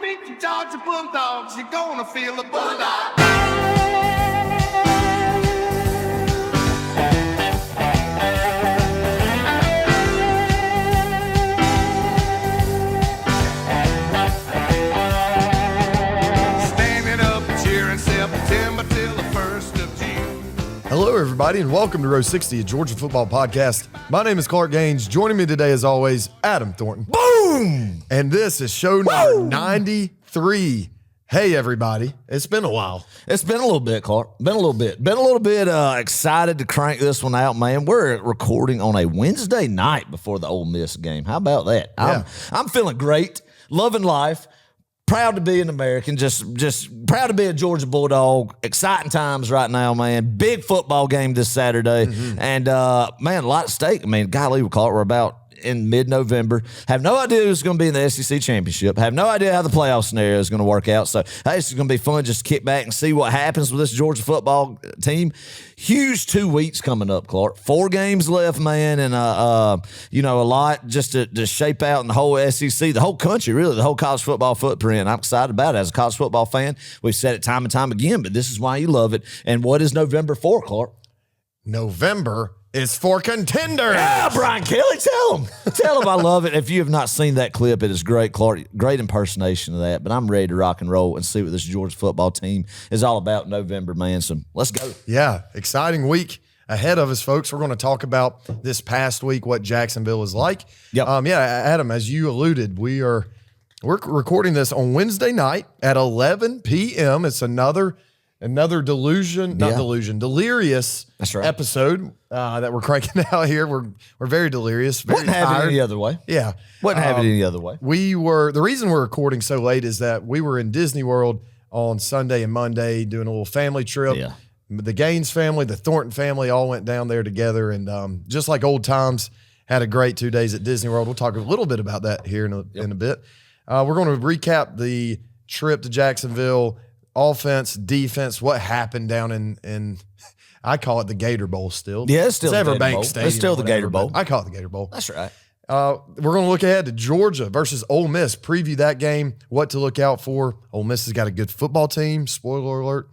beat the Georgia Bulldogs, you're gonna feel the bulldog. Hello, everybody, and welcome to Row 60, a Georgia football podcast. My name is Clark Gaines. Joining me today, as always, Adam Thornton. Boom! And this is show number 93. Hey, everybody. It's been a while. It's been a little bit, Clark. Been a little bit excited to crank this one out, man. We're recording on a Wednesday night before the Ole Miss game. How about that? Yeah. I'm feeling great, loving life. Proud to be an American, just proud to be a Georgia Bulldog. Exciting times right now, man. Big football game this Saturday. And, man, a lot at stake. I mean, golly, we're about in mid-November. Have no idea who's going to be in the SEC championship. Have no idea how the playoff scenario is going to work out. So, hey, this is going to be fun. Just kick back and see what happens with this Georgia football team. Huge 2 weeks coming up, Clark. 4 games left, man, and a lot just to shape out in the whole SEC, the whole country, really, the whole college football footprint. I'm excited about it. As a college football fan, we've said it time and time again, but this is why you love it. And what is November for, Clark? November is for contenders. Yeah, Brian Kelly, tell him I love it. If you have not seen that clip, it is great, Clark. Great impersonation of that. But I'm ready to rock and roll and see what this Georgia football team is all about in November, man. So let's go. Yeah, exciting week ahead of us, folks. We're going to talk about this past week, what Jacksonville is like. Yep. Adam, as you alluded, we're recording this on Wednesday night at 11 p.m. It's another delirious That's right. episode that we're cranking out here. We're very delirious. Very Wouldn't have tired. it any other way. Yeah. Wouldn't have it any other way. The reason we're recording so late is that we were in Disney World on Sunday and Monday doing a little family trip. Yeah. The Gaines family, the Thornton family all went down there together, and just like old times, had a great 2 days at Disney World. We'll talk a little bit about that here in a bit. We're going to recap the trip to Jacksonville, offense, defense, what happened down in I call it the Gator Bowl still. Yeah, it's still the Gator Everbank Bowl. Stadium. It's still the whatever, Gator Bowl. I call it the Gator Bowl. That's right. We're going to look ahead to Georgia versus Ole Miss, preview that game, what to look out for. Ole Miss has got a good football team, spoiler alert.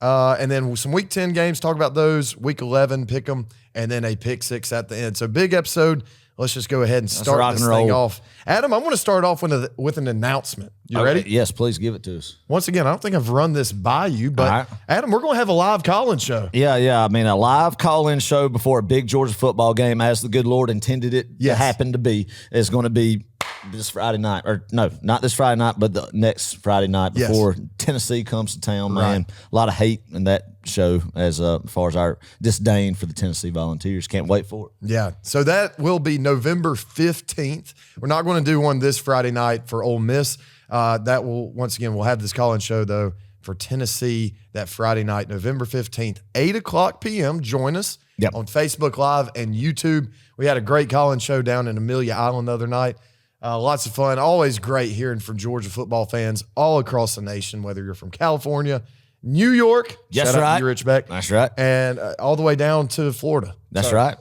And then some Week 10 games, talk about those. Week 11, pick them, and then a pick six at the end. So big episode. Let's just go ahead and start this thing off. Adam, I want to start off with an announcement. You ready? Yes, please give it to us. Once again, I don't think I've run this by you, but All right. Adam, we're going to have a live call-in show. Yeah. I mean, a live call-in show before a big Georgia football game, as the good Lord intended it to happen to be, is going to be this Friday night. Or no, not this Friday night, but the next Friday night before Tennessee comes to town, man. A lot of hate in that show as far as our disdain for the Tennessee Volunteers. Can't wait for it. Yeah, so that will be November 15th. We're not going to do one this Friday night for Ole Miss. That will, once again, we'll have this call-in show, though, for Tennessee that Friday night, November 15th, 8 o'clock p.m. Join us on Facebook Live and YouTube. We had a great call-in show down in Amelia Island the other night. Lots of fun. Always great hearing from Georgia football fans all across the nation, whether you're from California, New York. That's shout out right. to you, Rich Beck. That's right. And all the way down to Florida. That's right.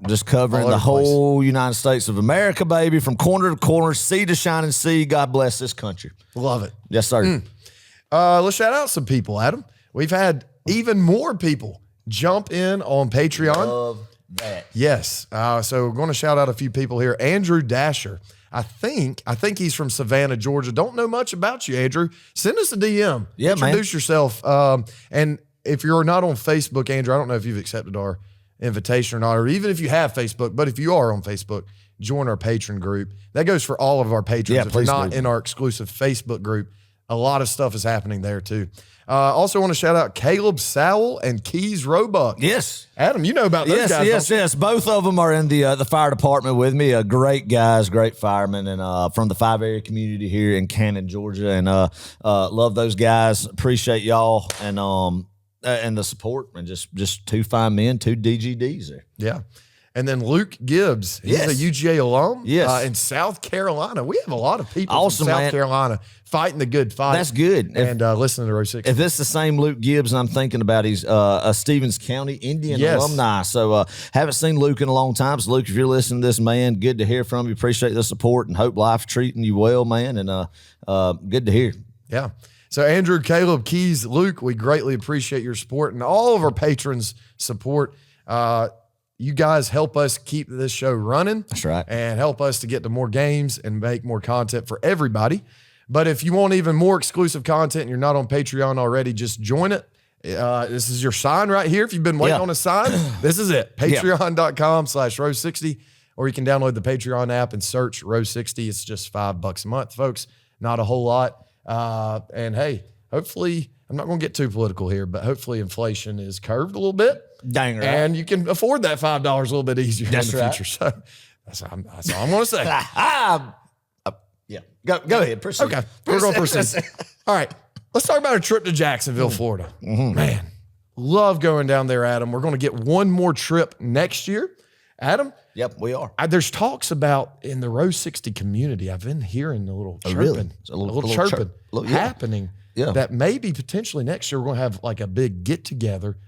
Just covering the whole United States of America, baby, from corner to corner, sea to shining sea. God bless this country. Love it. Yes, sir. Let's shout out some people, Adam. We've had even more people jump in on Patreon. Love that. Yes. So we're going to shout out a few people here. Andrew Dasher. I think he's from Savannah, Georgia. Don't know much about you, Andrew. Send us a DM. Yeah, Introduce yourself. And if you're not on Facebook, Andrew, I don't know if you've accepted our invitation or not, or even if you have Facebook, but if you are on Facebook, join our patron group. That goes for all of our patrons. Yeah, if you're not do. in our exclusive Facebook group, a lot of stuff is happening there too. Also want to shout out Caleb Sowell and Keys Roebuck. Yes. Adam, you know about those guys. Yes. Both of them are in the fire department with me. Great guys, great firemen, and from the 5 area community here in Cannon, Georgia, and love those guys. Appreciate y'all and the support, and just 2 fine men, 2 DGDs there. Yeah. And then Luke Gibbs, he's Yes. a UGA alum Yes. in South Carolina. We have a lot of people Awesome, from South man. Carolina fighting the good fight. That's good. And listening to Row 60. If it's the same Luke Gibbs I'm thinking about, he's a Stevens County Indian Yes. alumni. So haven't seen Luke in a long time. So Luke, if you're listening to this, man, good to hear from you. Appreciate the support and hope life treating you well, man. And good to hear. Yeah. So Andrew, Caleb, Keys, Luke, we greatly appreciate your support and all of our patrons' support. You guys help us keep this show running. That's right. And help us to get to more games and make more content for everybody. But if you want even more exclusive content and you're not on Patreon already, just join it. This is your sign right here. If you've been waiting on a sign, this is it. Patreon.com/Row60. Or you can download the Patreon app and search Row 60. It's just $5 a month, folks. Not a whole lot. And hey, hopefully, I'm not going to get too political here, but hopefully inflation is curved a little bit. Dang right. And you can afford that $5 a little bit easier in the future. So that's all I'm going to say. Yeah. Go ahead. Proceed. Okay, we're going to proceed. All right, let's talk about a trip to Jacksonville, Florida. Man, love going down there, Adam. We're going to get one more trip next year. Adam? Yep, we are. There's talks about in the Row 60 community, I've been hearing a little chirping, really? a little chirping happening Yeah. that maybe potentially next year we're going to have like a big get-together,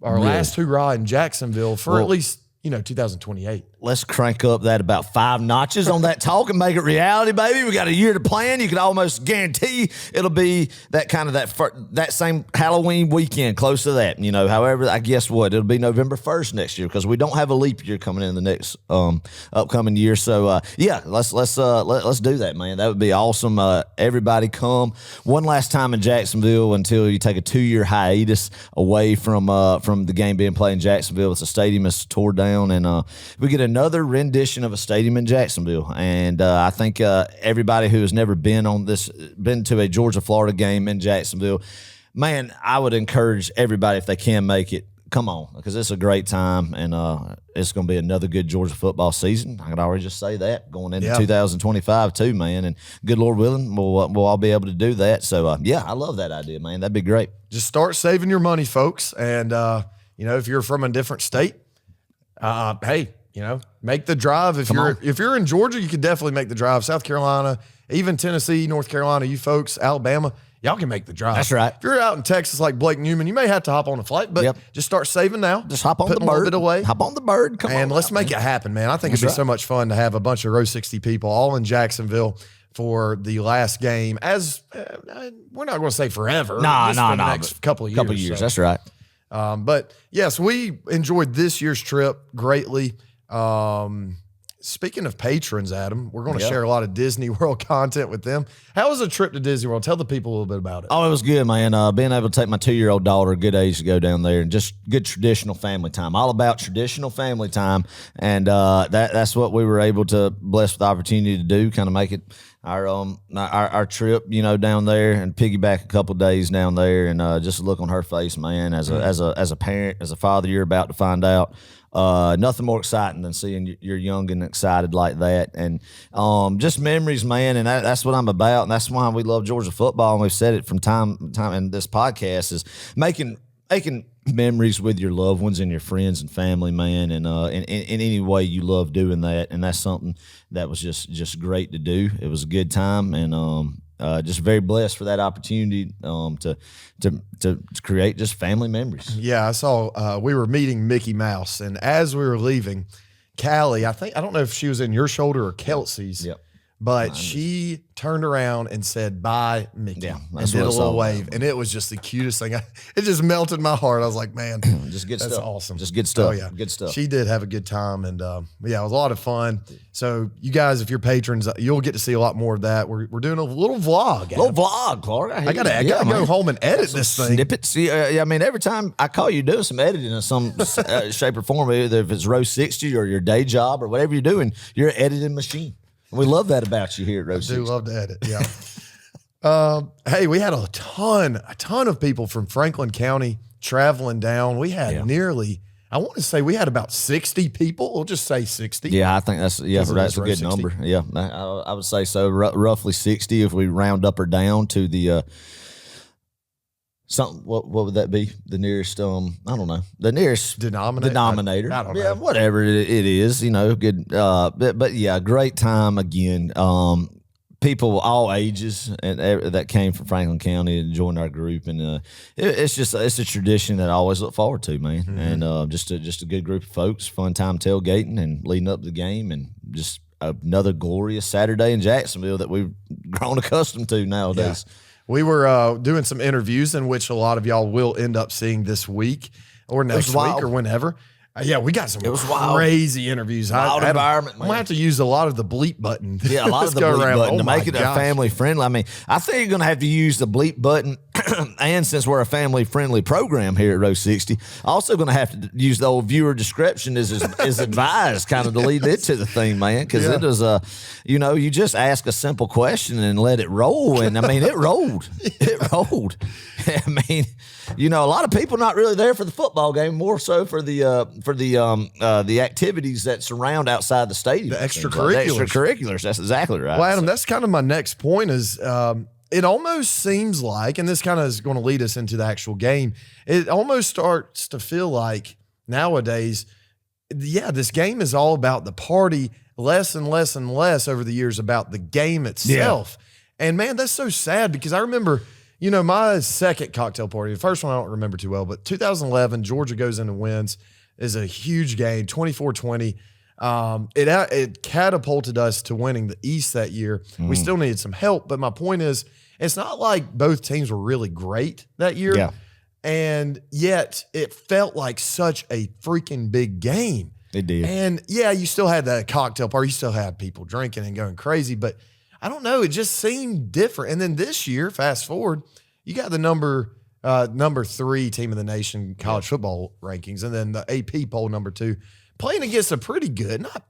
our last hoorah in Jacksonville for at least, 2028. Let's crank up that about 5 notches on that talk and make it reality, baby. We got a year to plan. You can almost guarantee it'll be that kind of that same Halloween weekend, close to that. However, I guess what it'll be November 1st next year because we don't have a leap year coming in the next upcoming year. So yeah, let's do that, man. That would be awesome. Everybody come one last time in Jacksonville until you take a 2-year hiatus away from the game being played in Jacksonville. It's a stadium that's tore down, and we get another rendition of a stadium in Jacksonville. And I think everybody who has never been to a Georgia-Florida game in Jacksonville, man, I would encourage everybody, if they can make it, come on, because it's a great time, and it's going to be another good Georgia football season. I can already just say that, going into 2025 too, man. And good Lord willing, we'll all be able to do that. So, yeah, I love that idea, man. That'd be great. Just start saving your money, folks. And, if you're from a different state, hey, make the drive. If you're in Georgia, you can definitely make the drive. South Carolina, even Tennessee, North Carolina, you folks, Alabama, y'all can make the drive. That's right. If you're out in Texas like Blake Newman, you may have to hop on a flight, but just start saving now. Just hop on the a little bird. bit away. Hop on the bird. Come on. And let's make it happen, man. I think it'd be so much fun to have a bunch of Row 60 people all in Jacksonville for the last game. As we're not going to say forever. No. The next couple of years. So. That's right. But yes, we enjoyed this year's trip greatly. Speaking of patrons, Adam, we're going to share a lot of Disney World content with them. How was the trip to Disney World? Tell the people a little bit about it. Oh, it was good, man. Being able to take my 2-year-old daughter, a good age to go down there, and just good traditional family time. All about traditional family time, and that's what we were able to bless with the opportunity to do. Kind of make it our trip, down there, and piggyback a couple of days down there, and just look on her face, man. As a parent, as a father, you're about to find out. Nothing more exciting than seeing your young and excited like that, and just memories, man. And that's what I'm about, and that's why we love Georgia football. And we've said it from time to time in this podcast is making memories with your loved ones and your friends and family, man. And in any way you love doing that, and that's something that was just great to do. It was a good time, and just very blessed for that opportunity to create just family memories. Yeah, I saw we were meeting Mickey Mouse, and as we were leaving, Callie, I don't know if she was in your shoulder or Kelsey's, but she turned around and said, "Bye, Mickey," and did a little wave, and it was just the cutest thing. It just melted my heart. I was like, man, just good that's stuff. awesome. Just good stuff. Oh, yeah. Good stuff. She did have a good time, and it was a lot of fun. So you guys, if you're patrons, you'll get to see a lot more of that. We're doing a little vlog. Little vlog, Clark. I gotta go home and edit this thing. Snippets. I mean, every time I call you doing some editing in some shape or form, either if it's Row 60 or your day job or whatever you're doing, you're an editing machine. We love that about you here at Row 60. I do love to edit, yeah. Hey, we had a ton of people from Franklin County traveling down. We had nearly, I want to say we had about 60 people. We'll just say 60. Yeah, I think that's a good 60. number. Yeah, I would say so. Roughly 60 if we round up or down to the Something. What would that be? The nearest? I don't know. The nearest denominator. I don't know. Yeah, whatever it is. Good. But yeah, great time again. People all ages and that came from Franklin County and joined our group, and it's a tradition that I always look forward to, man. Mm-hmm. And just a good group of folks, fun time tailgating and leading up to the game, and just another glorious Saturday in Jacksonville that we've grown accustomed to nowadays. Yeah. We were doing some interviews in which a lot of y'all will end up seeing this week or next week or whenever. Yeah, we got some crazy interviews. Wild environment, I'm going to have to use a lot of the bleep button. Yeah, a lot of the bleep button to make it a family friendly. I mean, I think you're going to have to use the bleep button. And since we're a family friendly program here at Row 60, also going to have to use the old viewer description is advised kind of to lead into the thing, man. Because it is you just ask a simple question and let it roll. And I mean, it rolled. It rolled. I mean, a lot of people not really there for the football game, more so for the activities that surround outside the stadium. The extracurriculars. That's exactly right. Well, Adam, that's kind of my next point is it almost seems like, and this kind of is going to lead us into the actual game, it almost starts to feel like nowadays, this game is all about the party, less and less and less over the years about the game itself. Yeah. And, man, that's so sad because I remember – my second cocktail party, the first one I don't remember too well, but 2011, Georgia goes in and wins, is a huge game, 24-20. It catapulted us to winning the East that year. We still needed some help, but my point is, it's not like both teams were really great that year. Yeah. And yet it felt like such a freaking big game. It did. And, you still had that cocktail party. You still had people drinking and going crazy, but I don't know. It just seemed different. And then this year, fast forward, you got the number 3 team in the nation college football rankings, and then the AP poll number 2, playing against a pretty good, not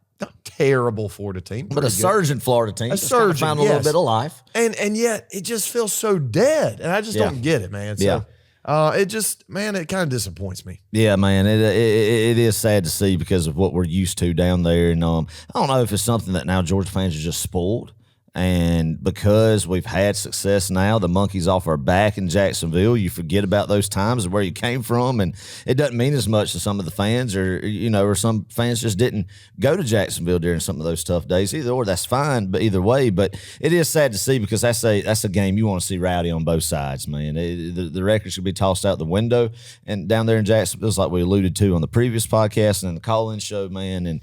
terrible Florida team, but a surging Florida team. A surging, found a little bit of life, and yet it just feels so dead, and I just don't get it, man. So, it kind of disappoints me. Yeah, man, it is sad to see because of what we're used to down there, and I don't know if it's something that now Georgia fans are just spoiled. And because we've had success now, the monkey's off our back in Jacksonville, you forget about those times of where you came from, and it doesn't mean as much to some of the fans, or some fans just didn't go to Jacksonville during some of those tough days. Either or, that's fine, but either way. But it is sad to see because that's a game you want to see rowdy on both sides, man. The record should be tossed out the window, and down there in Jacksonville, like we alluded to on the previous podcast and in the call-in show, man. And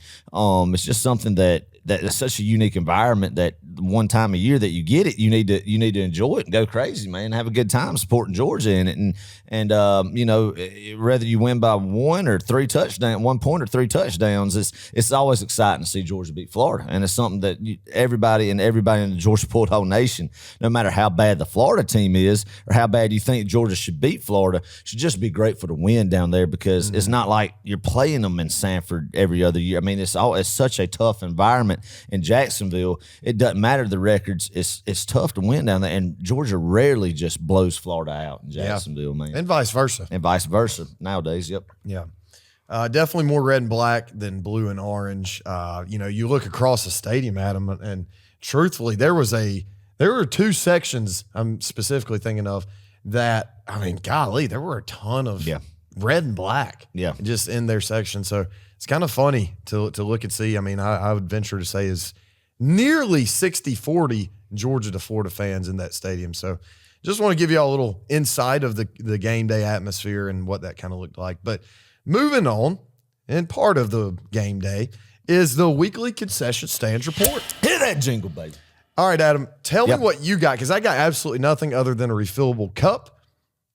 it's just something that it's such a unique environment that one time a year that you get it, you need to enjoy it and go crazy, man, and have a good time supporting Georgia in it. And whether you win by 1 or 3 touchdowns, 1 point or 3 touchdowns, it's always exciting to see Georgia beat Florida. And it's something that everybody in the Georgia Bulldog Nation, no matter how bad the Florida team is or how bad you think Georgia should beat Florida, should just be grateful to win down there because it's not like you're playing them in Sanford every other year. I mean, it's such a tough environment in Jacksonville. It doesn't matter the records. It's tough to win down there, and Georgia rarely just blows Florida out in Jacksonville, man. And vice versa. Nowadays, yep. Yeah. Definitely more red and black than blue and orange. You look across the stadium, Adam, and truthfully, there were 2 sections I'm specifically thinking of that, I mean, golly, there were a ton of red and black just in their section. So it's kind of funny to look and see. I mean, I would venture to say is nearly 60-40 Georgia to Florida fans in that stadium. So just want to give you all a little insight of the game day atmosphere and what that kind of looked like. But moving on, and part of the game day is the weekly concession stands report. Hit that jingle, baby. All right, Adam, tell me what you got, because I got absolutely nothing other than a refillable cup.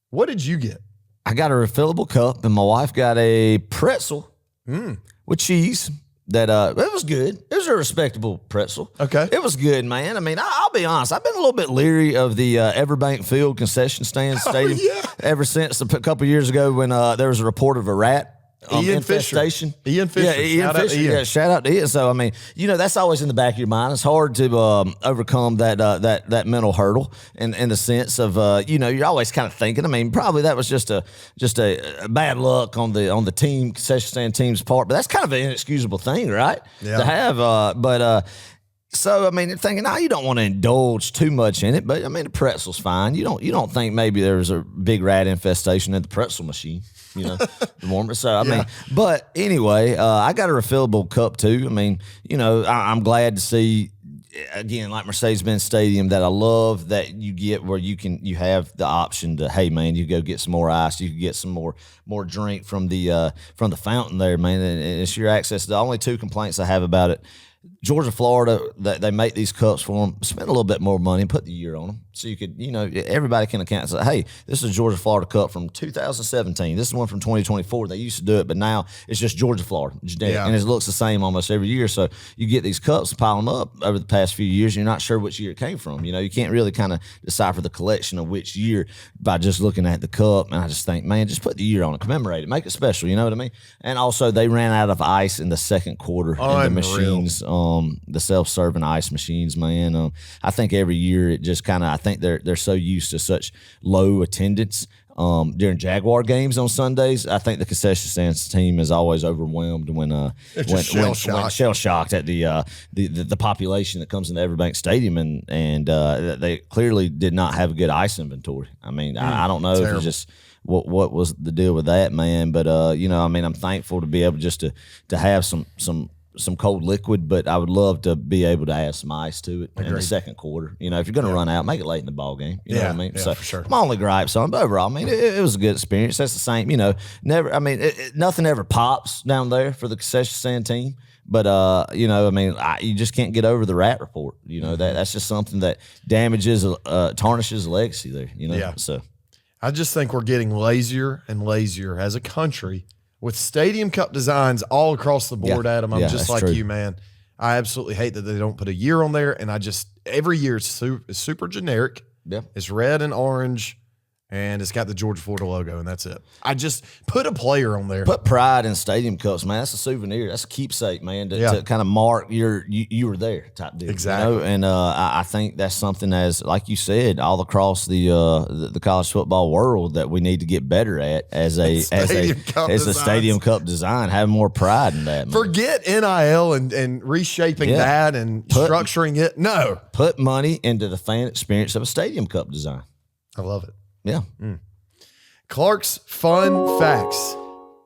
What did you get? I got a refillable cup, and my wife got a pretzel with cheese. That it was good. It was a respectable pretzel. Okay. It was good, man. I mean, I'll be honest. I've been a little bit leery of the Everbank Field concession stand stadium ever since a couple years ago when there was a report of a rat infestation. Ian Fisher. Yeah, Ian Fisher. Yeah, shout out to Ian. So, I mean, that's always in the back of your mind. It's hard to overcome that mental hurdle in the sense of, you're always kind of thinking, I mean, probably that was just a bad luck on the concession stand team's part, but that's kind of an inexcusable thing, right? Yeah. To have, but So I mean, thinking, you don't want to indulge too much in it, but I mean, the pretzel's fine. You don't think maybe there's a big rat infestation at the pretzel machine, the warmer. So I mean, but anyway, I got a refillable cup too. I mean, I'm glad to see. Again, like Mercedes-Benz Stadium, that I love that you get where you have the option to, hey man, you go get some more ice, you can get some more drink from the fountain there, man. And it's your access. The only two complaints I have about it, Georgia, Florida, they make these cups for them. Spend a little bit more money and put the year on them, so you could, everybody can account and say, hey, this is a Georgia, Florida cup from 2017. This is one from 2024. They used to do it, but now it's just Georgia, Florida, and it looks the same almost every year. So you get these cups, pile them up over the past few years, and you're not sure which year it came from. You can't really kind of decipher the collection of which year by just looking at the cup. And I just think, man, just put the year on it, commemorate it, make it special. You know what I mean? And also, they ran out of ice in the second quarter in the machines. The self-serving ice machines, man. I think every year it just kind of, I think they're so used to such low attendance during Jaguar games on Sundays. I think the concession stands team is always overwhelmed when shell-shocked at the population that comes into Everbank Stadium, and they clearly did not have a good ice inventory. I mean, I don't know if it's just what was the deal with that, man. But I mean, I'm thankful to be able just to have some cold liquid, but I would love to be able to add some ice to it in the second quarter. If you're going to run out, make it late in the ball game. You know what I mean? Yeah, So for sure. my only gripes on it, but overall, I mean, it was a good experience. That's the same, never, I mean, nothing ever pops down there for the concession stand team. But, I mean, you just can't get over the rat report. That's just something that damages, tarnishes the legacy there, Yeah. So I just think we're getting lazier and lazier as a country with Stadium Cup designs all across the board, Adam. I'm just like you, man. I absolutely hate that they don't put a year on there. And every year it's super generic. Yeah. It's red and orange, and it's got the Georgia, Florida logo, and that's it. I just put a player on there. Put pride in Stadium Cups, man. That's a souvenir. That's a keepsake, man, to kind of mark you were there type deal. Exactly. And I think that's something, as like you said, all across the college football world, that we need to get better at as a Stadium Cup design. Have more pride in that, man. Forget NIL and reshaping that and structuring it. No. Put money into the fan experience of a Stadium Cup design. I love it. Yeah. Clark's fun facts.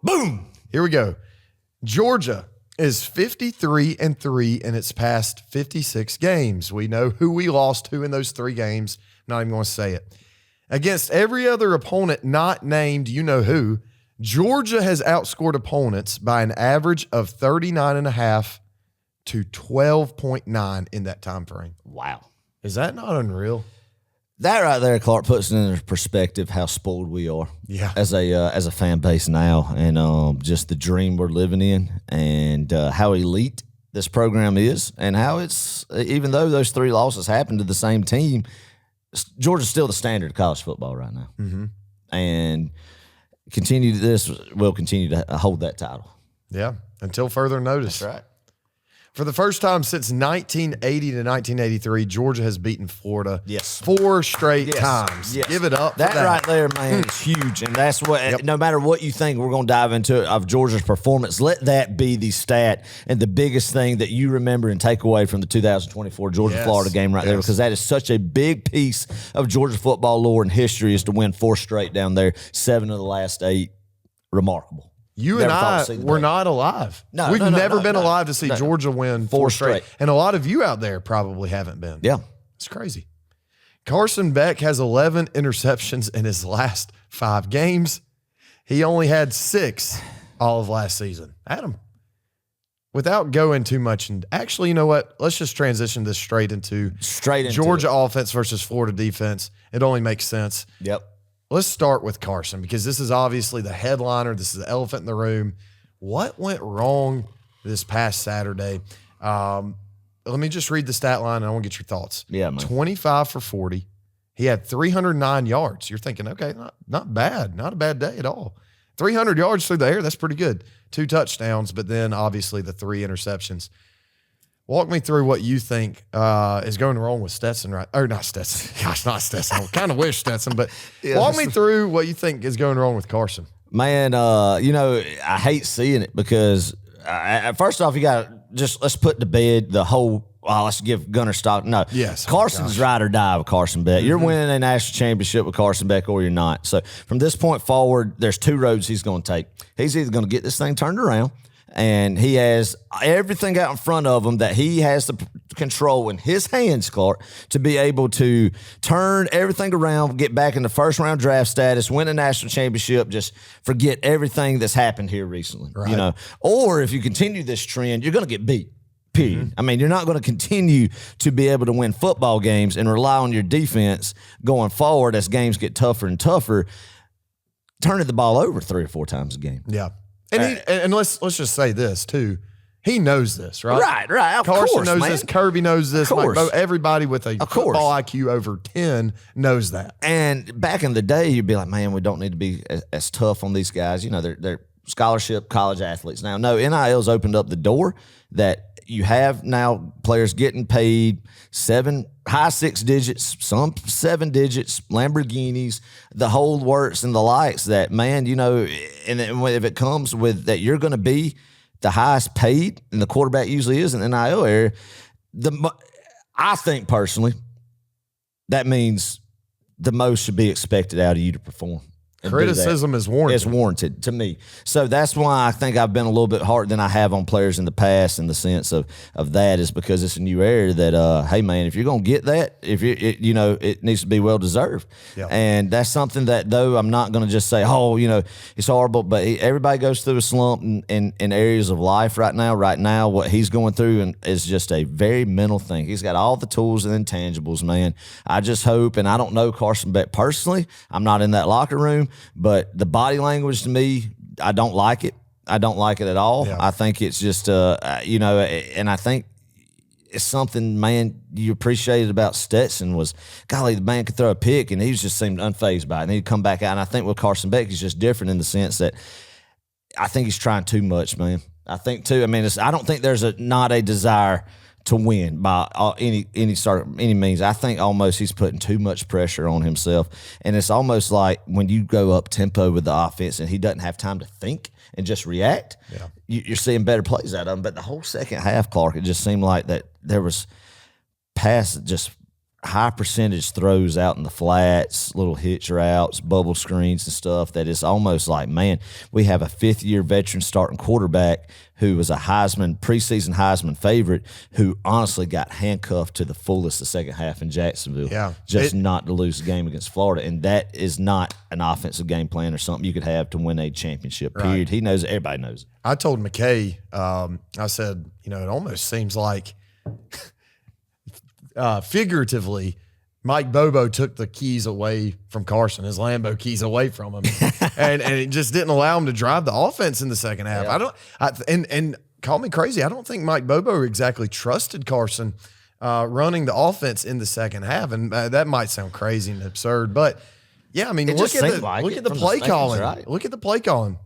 Boom. Here we go. Georgia is 53-3 in its past 56 games. We know who we lost to in those 3 games. Not even going to say it. Against every other opponent not named you-know-who, Georgia has outscored opponents by an average of 39.5 to 12.9 in that time frame. Wow. Is that not unreal? That right there, Clark, puts it into perspective how spoiled we are as a fan base now, and just the dream we're living in, and how elite this program is, and how it's, even though those 3 losses happened to the same team, Georgia's still the standard of college football right now. Mm-hmm. And we'll continue to hold that title. Yeah, until further notice. That's right. For the first time since 1980 to 1983, Georgia has beaten Florida 4 straight times. Yes. Give it up. That right there, man, is huge. And that's what, no matter what you think, we're going to dive into it, of Georgia's performance. Let that be the stat and the biggest thing that you remember and take away from the 2024 Georgia-Florida game right there, because that is such a big piece of Georgia football lore and history, is to win 4 straight down there, 7 of the last 8. Remarkable. You and I were not alive. We've never been alive to see Georgia win 4 straight. And a lot of you out there probably haven't been. Yeah. It's crazy. Carson Beck has 11 interceptions in his last 5 games. He only had 6 all of last season. Adam, without going too much, and actually, you know what? Let's just transition this straight into Georgia offense versus Florida defense. It only makes sense. Yep. Let's start with Carson, because this is obviously the headliner. This is the elephant in the room. What went wrong this past Saturday? Let me just read the stat line, and I want to get your thoughts. Yeah, man. 25 for 40. He had 309 yards. You're thinking, okay, not bad. Not a bad day at all. 300 yards through the air, that's pretty good. 2 touchdowns, but then obviously the 3 interceptions. Walk me through what you think is going wrong with Stetson, right? Or not Stetson. Gosh, not Stetson. I kind of wish Stetson, but walk me through what you think is going wrong with Carson. Man, I hate seeing it, because first off, you got to let's put to bed the whole let's give Gunnar Stockton. No. Yes. Carson's ride or die with Carson Beck. You're winning a national championship with Carson Beck or you're not. So from this point forward, there's two roads he's going to take. He's either going to get this thing turned around, and he has everything out in front of him that he has the control in his hands, Clark, to be able to turn everything around, get back in the first round draft status, win a national championship, just forget everything that's happened here recently. Right. Or if you continue this trend, you're going to get beat. Period. I mean, you're not going to continue to be able to win football games and rely on your defense going forward as games get tougher and tougher, turning the ball over 3 or 4 times a game. Yeah. And let's just say this too. He knows this, right? Right. Of Carson course, knows man. this. Kirby knows this. Of course. Everybody with a football IQ over 10 knows that. And back in the day, you'd be like, man, we don't need to be as tough on these guys. They're scholarship college athletes. Now, no, NIL's opened up the door that you have now players getting paid high 6 digits, some 7 digits, Lamborghinis, the whole works and the likes that, man, and if it comes with that you're going to be the highest paid, and the quarterback usually is in the NIL area, I think personally that means the most should be expected out of you to perform. Criticism is warranted. It's warranted to me. So that's why I think I've been a little bit harder than I have on players in the past in the sense of that is because it's a new area that, hey, man, if you're going to get that, it needs to be well-deserved. Yeah. And that's something that, though, I'm not going to just say, it's horrible, but everybody goes through a slump in areas of life right now. Right now, what he's going through is just a very mental thing. He's got all the tools and intangibles, man. I just hope, and I don't know Carson Beck personally. I'm not in that locker room. But the body language to me, I don't like it. I don't like it at all. Yeah. I think it's just, and I think it's something, man, you appreciated about Stetson was, golly, the man could throw a pick, and he just seemed unfazed by it. And he'd come back out. And I think with Carson Beck, he's just different in the sense that I think he's trying too much, man. I think, too, I don't think there's not a desire to win by any means. I think almost he's putting too much pressure on himself. And it's almost like when you go up tempo with the offense and he doesn't have time to think and just react, you're seeing better plays out of him. But the whole second half, Clark, it just seemed like that there was just high percentage throws out in the flats, little hitch routes, bubble screens and stuff that is almost like, man, we have a 5th-year veteran starting quarterback who was a preseason Heisman favorite who honestly got handcuffed to the fullest the second half in Jacksonville. Yeah. Not to lose the game against Florida. And that is not an offensive game plan or something you could have to win a championship, period. Right. He knows it. Everybody knows it. I told McKay, I said, it almost seems like figuratively, Mike Bobo took the keys away from Carson, his Lambo keys away from him, and it just didn't allow him to drive the offense in the second half. Yeah. And call me crazy, I don't think Mike Bobo exactly trusted Carson running the offense in the second half, and that might sound crazy and absurd, but yeah, look at the play calling. Right. Look at the play calling.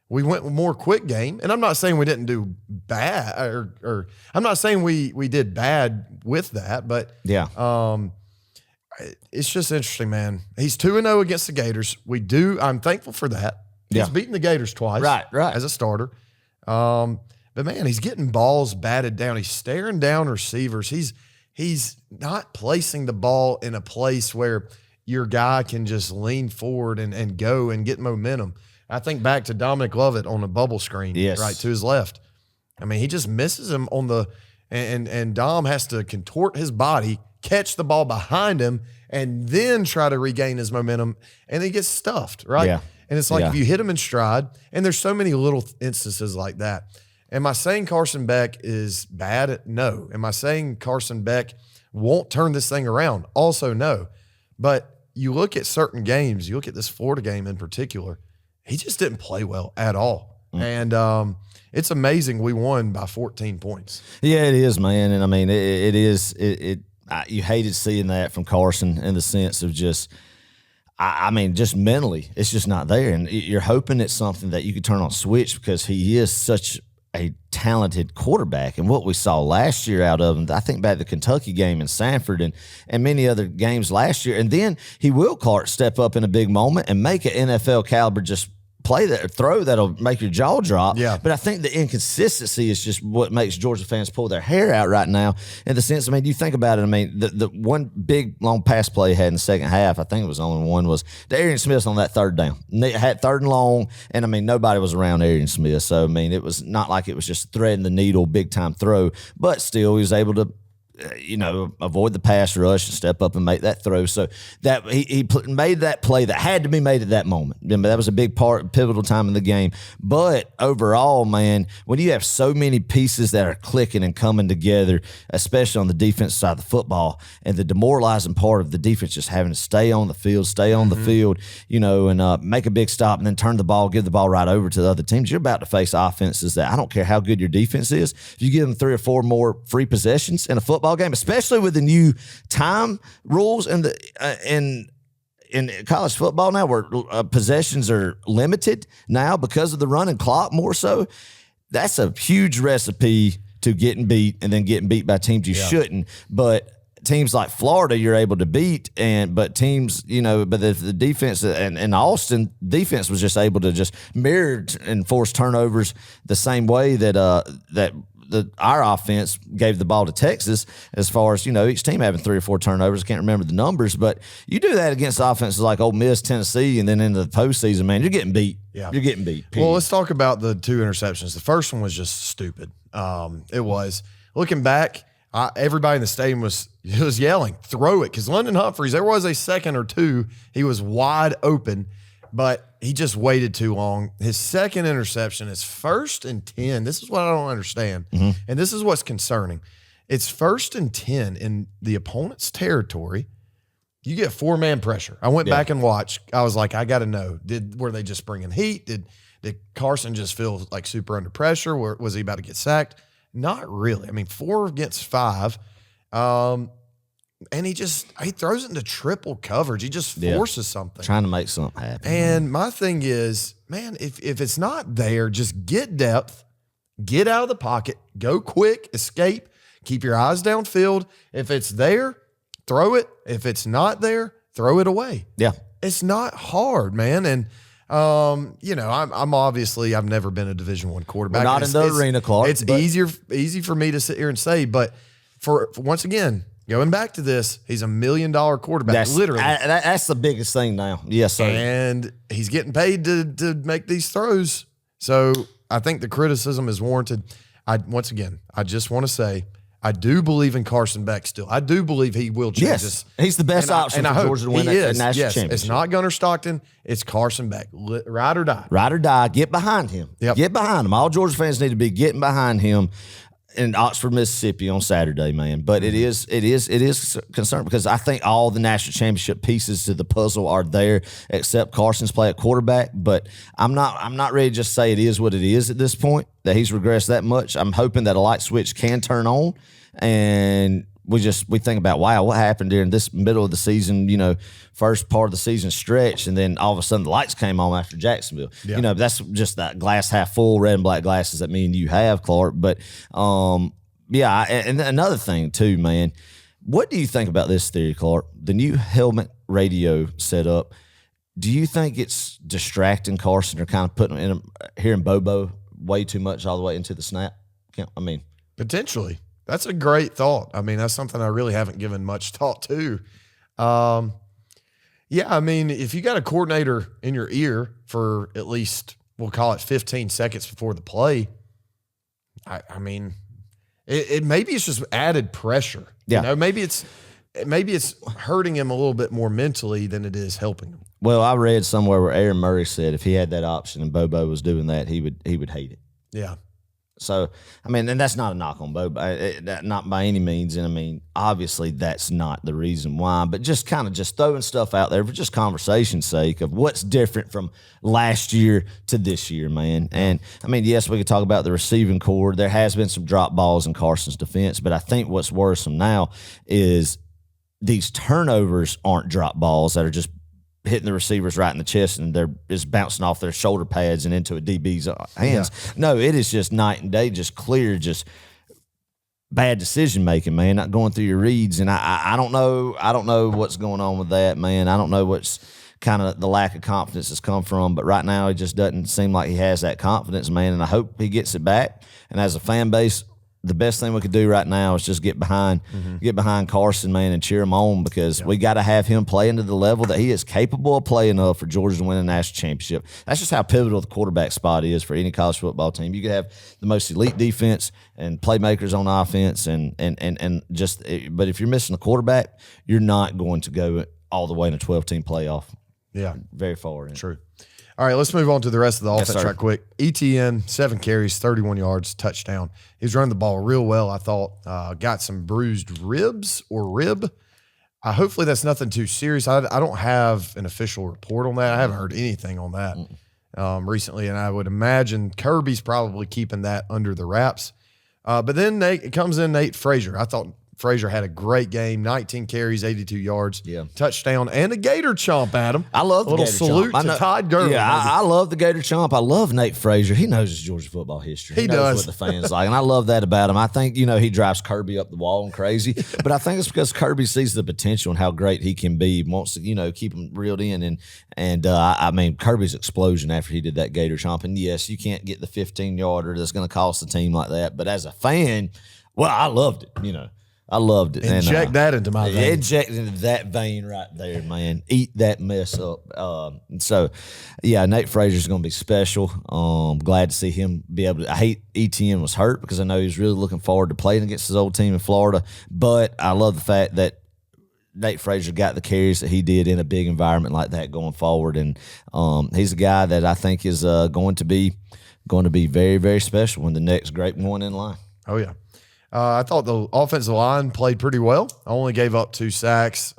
We went with more quick game, and I'm not saying we didn't do bad, or I'm not saying we did bad with that, but it's just interesting, man. He's 2-0 against the Gators. I'm thankful for that. He's beaten the Gators twice, right, as a starter. But man, he's getting balls batted down. He's staring down receivers. He's not placing the ball in a place where your guy can just lean forward and go and get momentum. I think back to Dominic Lovett on the bubble screen, right to his left. He just misses him on the and Dom has to contort his body, catch the ball behind him, and then try to regain his momentum, and he gets stuffed, right? Yeah. And it's like if you hit him in stride, and there's so many little instances like that. Am I saying Carson Beck is bad? No. Am I saying Carson Beck won't turn this thing around? Also, no. But you look at certain games, you look at this Florida game in particular, he just didn't play well at all. And it's amazing we won by 14 points. Yeah, it is, man. And it is. You hated seeing that from Carson in the sense of just mentally, it's just not there. And you're hoping it's something that you could turn on switch because he is such a talented quarterback. And what we saw last year out of him, I think back to the Kentucky game in Sanford and many other games last year. And then he will, Clark, step up in a big moment and make an NFL caliber just throw that'll make your jaw drop. Yeah. But I think the inconsistency is just what makes Georgia fans pull their hair out right now. In the sense, I mean, you think about it. I mean, the one big long pass play he had in the second half, I think it was only one, was the Arian Smith on that third down. They had third and long, and I mean, nobody was around Arian Smith. So, I mean, it was not like it was just threading the needle, big time throw, but still he was able to avoid the pass rush and step up and make that throw. So that he made that play that had to be made at that moment. That was a big pivotal time in the game. But overall, man, when you have so many pieces that are clicking and coming together, especially on the defense side of the football, and the demoralizing part of the defense just having to stay on the field, and make a big stop and then turn the ball, give the ball right over to the other teams, you're about to face offenses that I don't care how good your defense is. If you give them 3 or 4 more free possessions in a football game, especially with the new time rules and in college football now, where possessions are limited now because of the running clock more so, that's a huge recipe to getting beat and then getting beat by teams you shouldn't. But teams like Florida, you're able to beat, but teams, but the defense and Austin defense was just able to just mirror and force turnovers the same way that our offense gave the ball to Texas, as far as, each team having 3 or 4 turnovers. I can't remember the numbers, but you do that against offenses like Ole Miss, Tennessee, and then into the postseason, man, you're getting beat. Yeah. You're getting beat. Period. Well, let's talk about the 2 interceptions. The first one was just stupid. It was. Looking back, everybody in the stadium was yelling, throw it, because London Humphreys, there was a second or two, he was wide open, but he just waited too long. His second interception is 1st and 10. This is what I don't understand. Mm-hmm. And this is what's concerning. It's 1st and 10 in the opponent's territory. You get 4-man pressure. I went back and watched. I was like, I got to know. Were they just bringing heat? Did Carson just feel like super under pressure? Was he about to get sacked? Not really. I mean, 4 against 5. And he throws it into triple coverage. He just forces something. Trying to make something happen. And my thing is, man, if it's not there, just get depth, get out of the pocket, go quick, escape, keep your eyes downfield. If it's there, throw it. If it's not there, throw it away. Yeah. It's not hard, man. And I'm obviously, I've never been a Division I quarterback. We're not in the arena, Clark. It's easy for me to sit here and say, but for once again, going back to this, he's $1 million quarterback, literally. That's the biggest thing now. Yes, sir. And he's getting paid to make these throws. So I think the criticism is warranted. I just want to say, I do believe in Carson Beck still. I do believe he will change this. He's the best option for Georgia to win that national championship. It's not Gunnar Stockton. It's Carson Beck. Ride or die. Ride or die. Get behind him. Yep. Get behind him. All Georgia fans need to be getting behind him in Oxford, Mississippi on Saturday, man. But it is concerned because I think all the national championship pieces to the puzzle are there except Carson's play at quarterback. But I'm not ready to just say it is what it is at this point, that he's regressed that much. I'm hoping that a light switch can turn on, and we think about, wow, what happened during this middle of the season, first part of the season stretch, and then all of a sudden the lights came on after Jacksonville. Yeah. That's just that glass half full, red and black glasses that me and you have, Clark. But and another thing too, man, what do you think about this theory, Clark? The new helmet radio setup, do you think it's distracting Carson or kind of putting him hearing Bobo way too much all the way into the snap? Potentially. That's a great thought. I mean, that's something I really haven't given much thought to. If you got a coordinator in your ear for at least, we'll call it 15 seconds before the play, maybe it's just added pressure. Yeah. Maybe it's hurting him a little bit more mentally than it is helping him. Well, I read somewhere where Aaron Murray said if he had that option and Bobo was doing that, he would hate it. Yeah. So, and that's not a knock on Bobo, not by any means. And, obviously that's not the reason why, but just kind of just throwing stuff out there for just conversation's sake of what's different from last year to this year, man. And, yes, we could talk about the receiving core. There has been some drop balls in Carson's defense, but I think what's worrisome now is these turnovers aren't drop balls that are just hitting the receivers right in the chest and they're just bouncing off their shoulder pads and into a DB's hands. Yeah. No, it is just night and day, just clear, just bad decision making, man. Not going through your reads, and I don't know what's going on with that, man. I don't know what's kind of the lack of confidence has come from. But right now, it just doesn't seem like he has that confidence, man. And I hope he gets it back. And as a fan base, the best thing we could do right now is just get behind Carson, man, and cheer him on, because we got to have him playing to the level that he is capable of playing of for Georgia to win a national championship. That's just how pivotal the quarterback spot is for any college football team. You could have the most elite defense and playmakers on offense, but if you're missing a quarterback, you're not going to go all the way in a 12-team playoff. Yeah, very far in. True. All right, let's move on to the rest of the offense sir. right quick. ETN, 7 carries, 31 yards, touchdown. He's running the ball real well, I thought. Got some bruised ribs or rib. Hopefully that's nothing too serious. I don't have an official report on that. I haven't heard anything on that recently, and I would imagine Kirby's probably keeping that under the wraps. But then it comes in Nate Frazier. I thought Frazier had a great game, 19 carries, 82 yards, touchdown, and a Gator chomp, Adam. I love the little Gator salute chomp. to Todd Gurley. Yeah, I love the Gator chomp. I love Nate Frazier. He knows his Georgia football history. He knows does. what the fans like, and I love that about him. I think, he drives Kirby up the wall and crazy, but I think it's because Kirby sees the potential and how great he can be, wants to, keep him reeled in. And I mean, Kirby's explosion after he did that Gator chomp. And yes, you can't get the 15-yarder that's going to cost the team like that. But as a fan, well, I loved it, I loved it. Inject that into my vein. Inject into that vein right there, man. Eat that mess up. So, Nate Frazier's going to be special. Glad to see him be able to. I hate ETN was hurt because I know he was really looking forward to playing against his old team in Florida. But I love the fact that Nate Frazier got the carries that he did in a big environment like that going forward. And he's a guy that I think is going to be very, very special when the next great one in line. Oh, yeah. I thought the offensive line played pretty well. I only gave up 2 sacks.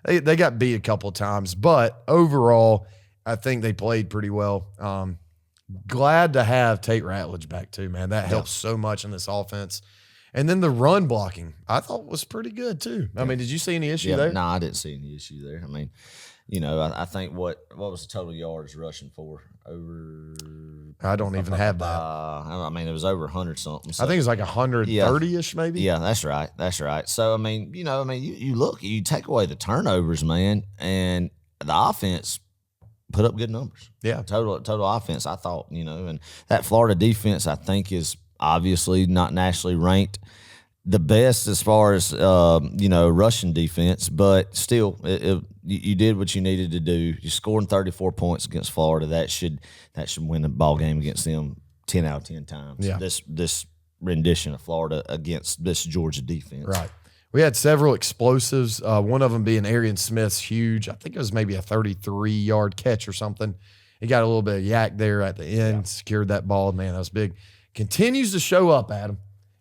They got beat a couple of times, but overall, I think they played pretty well. Glad to have Tate Ratledge back too, man. That helps so much in this offense. And then the run blocking, I thought was pretty good too. I mean, did you see any issue there? No, I didn't see any issue there. I mean, I think what was the total yards rushing for? Over. I don't even have that. I mean, it was over 100 something. So. I think it's like 130-ish maybe. Yeah, that's right. So, I mean, you look, you take away the turnovers, man, and the offense put up good numbers. Yeah. Total offense, I thought, and that Florida defense, I think, is obviously not nationally ranked the best as far as, rushing defense, but still, you did what you needed to do. You scored 34 points against Florida. That should win the ball game against them 10 out of 10 times. Yeah. This rendition of Florida against this Georgia defense. Right. We had several explosives, one of them being Arian Smith's huge. I think it was maybe a 33-yard catch or something. He got a little bit of yak there at the end, secured that ball. Man, that was big. Continues to show up, Adam.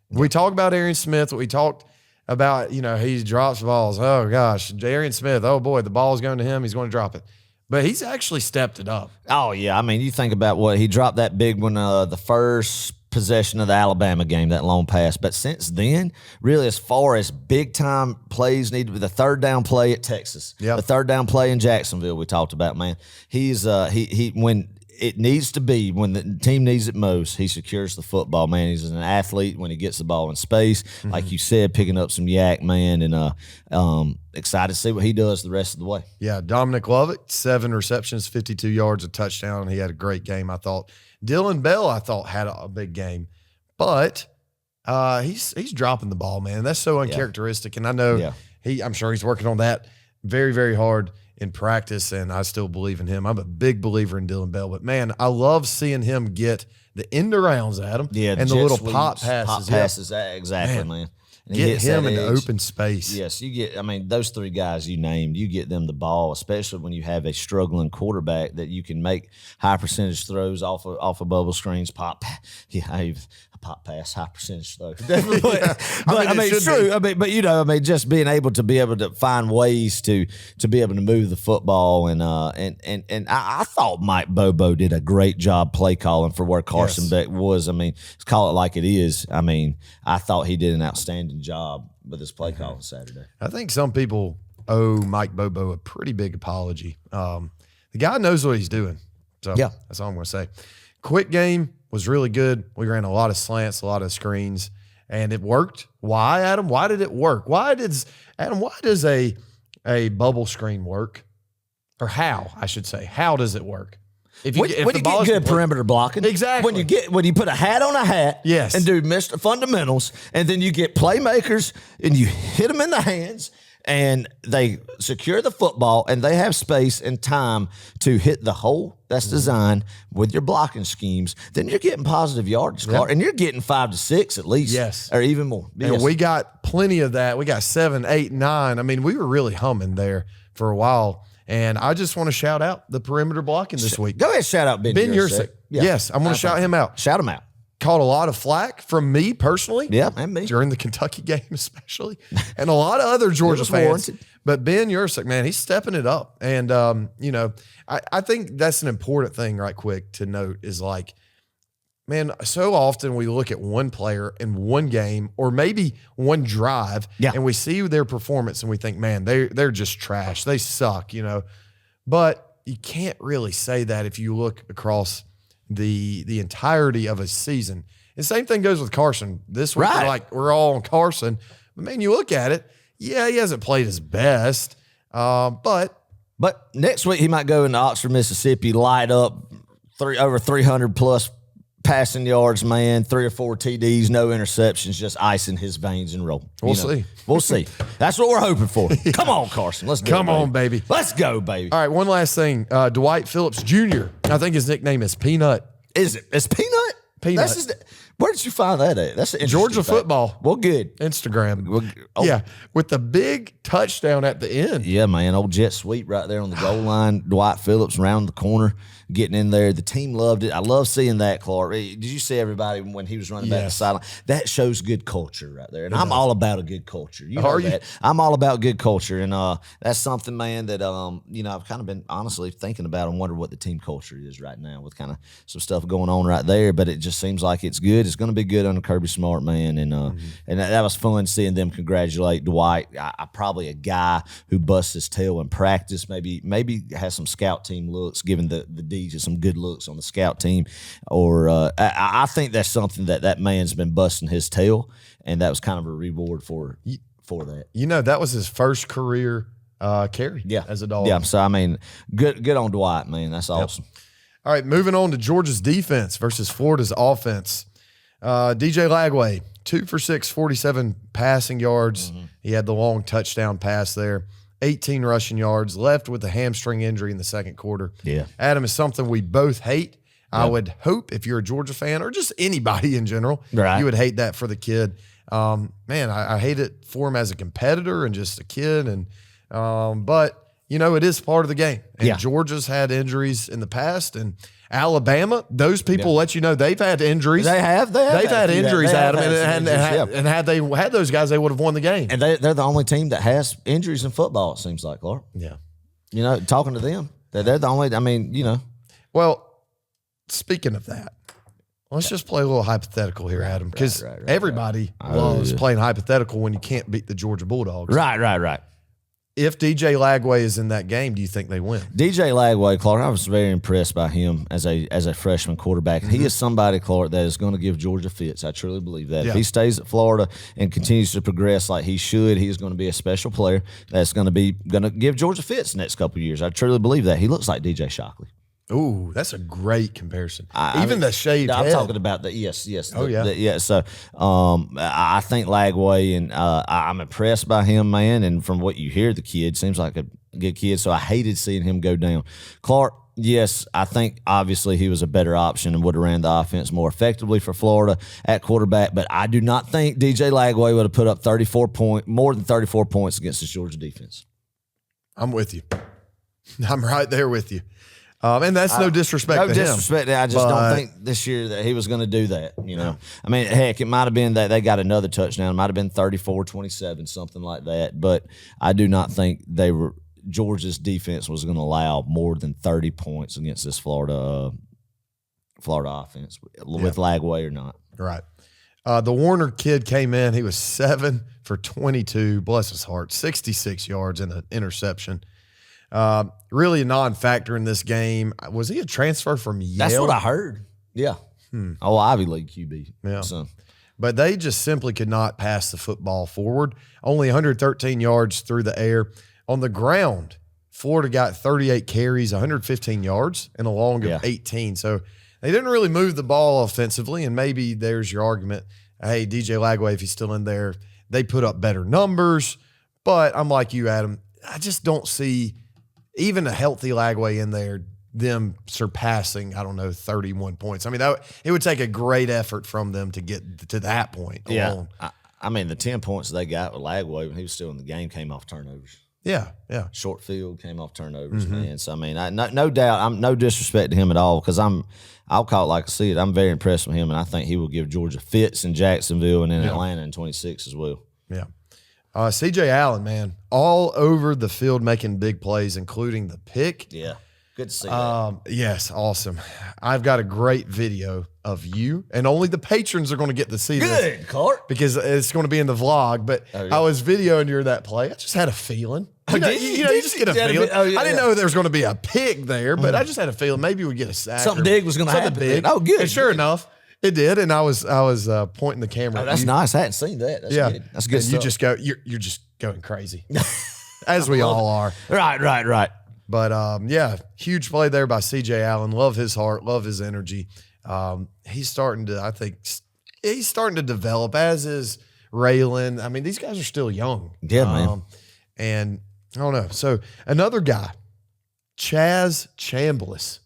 We talk about Arian Smith. We talked about, he drops balls. Oh, gosh. Arian Smith, oh, boy, the ball's going to him. He's going to drop it. But he's actually stepped it up. Oh, yeah. I mean, you think about what he dropped that big one, the first possession of the Alabama game, that long pass. But since then, really, as far as big-time plays need to be, the third down play at Texas, the third down play in Jacksonville we talked about, man. He's when it needs to be, when the team needs it most, he secures the football, man. He's an athlete when he gets the ball in space. Like you said, picking up some yak, man, and excited to see what he does the rest of the way. Yeah, Dominic Lovett, 7 receptions, 52 yards, a touchdown. He had a great game, I thought. Dylan Bell, I thought, had a big game. But he's dropping the ball, man. That's so uncharacteristic. And I know I'm sure he's working on that very, very hard in practice, and I still believe in him. I'm a big believer in Dylan Bell. But, man, I love seeing him get the end arounds at him and the little pop passes. Exactly, man. Get him into open space. Yes, those 3 guys you named, you get them the ball, especially when you have a struggling quarterback that you can make high percentage throws off of bubble screens, pop. Yeah, a pop pass, high percentage throw. Definitely. It's true. But just being able to find ways to be able to move the football, and I thought Mike Bobo did a great job play calling for where Carson Beck was. Let's call it like it is. I thought he did an outstanding job with his play calling Saturday. I think some people owe Mike Bobo a pretty big apology. The guy knows what he's doing. So that's all I'm going to say. Quick game was really good. We ran a lot of slants, a lot of screens, and it worked. Why, Adam? Why did it work? Why does a bubble screen work? or how, I should say, how does it work? If When you get good perimeter blocking, exactly. When you put a hat on a hat, yes, and do Mr. Fundamentals, and then you get playmakers and you hit them in the hands, and they secure the football, and they have space and time to hit the hole that's designed with your blocking schemes, then you're getting positive yardage, Clark, and you're getting 5 to 6 at least, yes, or even more. And we got plenty of that. We got 7, 8, 9. I mean, we were really humming there for a while. And I just want to shout out the perimeter blocking this week. Go ahead, shout out Ben Yurcik. Yeah. Yes, I'm going to shout him out. Shout him out. Caught a lot of flack from me personally. Yeah, and me. During the Kentucky game especially. And a lot of other Georgia fans. Warranted. But Ben Yurcik, man, he's stepping it up. And, I think that's an important thing right quick to note is like, man, so often we look at one player in one game or maybe one drive and we see their performance and we think, man, they're just trash. They suck, But you can't really say that if you look across the entirety of a season. And same thing goes with Carson. This week, we're all on Carson. But, man, you look at it, he hasn't played his best. But next week he might go into Oxford, Mississippi, light up over 300-plus passing yards, man, 3 or 4 TDs, no interceptions, just ice in his veins and roll. We'll see. We'll see. That's what we're hoping for. Come on, Carson. Let's go. Come on, baby. Let's go, baby. All right, one last thing. Dwight Phillips Jr., I think his nickname is Peanut. Is it? It's Peanut? Peanut. Where did you find that at? That's an Georgia football. Well, good. Instagram. Yeah, with the big touchdown at the end. Yeah, man. Old jet sweep right there on the goal line. Dwight Phillips around the corner, getting in there. The team loved it. I love seeing that, Clark. Did you see everybody when he was running back the sideline? That shows good culture right there. And I'm all about a good culture. You know that. I'm all about good culture. And that's something, man, that, I've kind of been honestly thinking about and wonder what the team culture is right now with kind of some stuff going on right there. But it just seems like it's good. It's going to be good under Kirby Smart, man. And and that was fun seeing them congratulate Dwight. I probably a guy who busts his tail in practice, maybe has some scout team looks, giving the D's some good looks on the scout team. Or I think that's something that man's been busting his tail, and that was kind of a reward for that. That was his first career carry as a Dawg. Yeah, so, I mean, good on Dwight, man. That's awesome. All right, moving on to Georgia's defense versus Florida's offense. DJ Lagway, 2 for 6, 47 passing yards. He had the long touchdown pass there. 18 rushing yards, left with a hamstring injury in the second quarter. Yeah. Adam, is something we both hate. Yeah. I would hope if you're a Georgia fan or just anybody in general, you would hate that for the kid. Man, I hate it for him as a competitor and just a kid. And but, it is part of the game. And Georgia's had injuries in the past, and Alabama, those people let you know they've had injuries. They've had injuries, Adam, and had they had those guys, they would have won the game. And they're the only team that has injuries in football, it seems like, Clark. Yeah. Talking to them, they're the only, Well, speaking of that, let's just play a little hypothetical here, Adam, because everybody loves playing hypothetical when you can't beat the Georgia Bulldogs. Right. If DJ Lagway is in that game, do you think they win? DJ Lagway, Clark, I was very impressed by him as a freshman quarterback. He is somebody, Clark, that is going to give Georgia fits. I truly believe that. If he stays at Florida and continues to progress like he should, he is going to be a special player that's going to give Georgia fits the next couple of years. I truly believe that. He looks like DJ Shockley. Ooh, that's a great comparison. The shaved head. I'm talking about yes. So I think Lagway, and I'm impressed by him, man. And from what you hear, the kid seems like a good kid. So I hated seeing him go down. Clark, yes, I think obviously he was a better option and would have ran the offense more effectively for Florida at quarterback. But I do not think DJ Lagway would have put up more than 34 points against the Georgia defense. I'm with you. I'm right there with you. And that's no disrespect to him. No disrespect. I just don't think this year that he was going to do that, I mean, heck, it might have been that they got another touchdown. It might have been 34-27, something like that. But I do not think Georgia's defense was going to allow more than 30 points against this Florida offense, with Lagway or not. Right. The Warner kid came in. He was 7 for 22, bless his heart, 66 yards and an interception. Really a non-factor in this game. Was he a transfer from Yale? That's what I heard. Yeah. Ivy League QB. Yeah. So. But they just simply could not pass the football forward. Only 113 yards through the air. On the ground, Florida got 38 carries, 115 yards, and a long of 18. So they didn't really move the ball offensively, and maybe there's your argument. Hey, DJ Lagway, if he's still in there, they put up better numbers. But I'm like you, Adam. I just don't see even a healthy Lagway in there, them surpassing, 31 points. I mean, it would take a great effort from them to get to that point alone. I mean, the 10 points they got with Lagway when he was still in the game came off turnovers. Yeah. Short field came off turnovers, man. So, I mean, no doubt, I'm no disrespect to him at all because I'll call it like I see it. I'm very impressed with him, and I think he will give Georgia fits in Jacksonville and in Atlanta in 26 as well. Yeah. C.J. Allen, man, all over the field making big plays, including the pick. Yeah. Good to see that. Yes, awesome. I've got a great video of you, and only the patrons are going to get to see this. Good, Cart. Because it's going to be in the vlog, but I was videoing you that play. I just had a feeling. You just get a feeling. I didn't know there was going to be a pick there, but I just had a feeling maybe we'd get a sack. Something big was going to happen. Big. Oh, good. And sure enough, it did, and I was pointing the camera. Oh, that's nice. I hadn't seen that. That's good. That's good and stuff. You just go. You're just going crazy, as we all are. Right. But huge play there by C.J. Allen. Love his heart. Love his energy. He's starting to. I think he's starting to develop, as is Raylan. I mean, these guys are still young. Yeah, man. And I don't know. So another guy, Chaz Chambliss.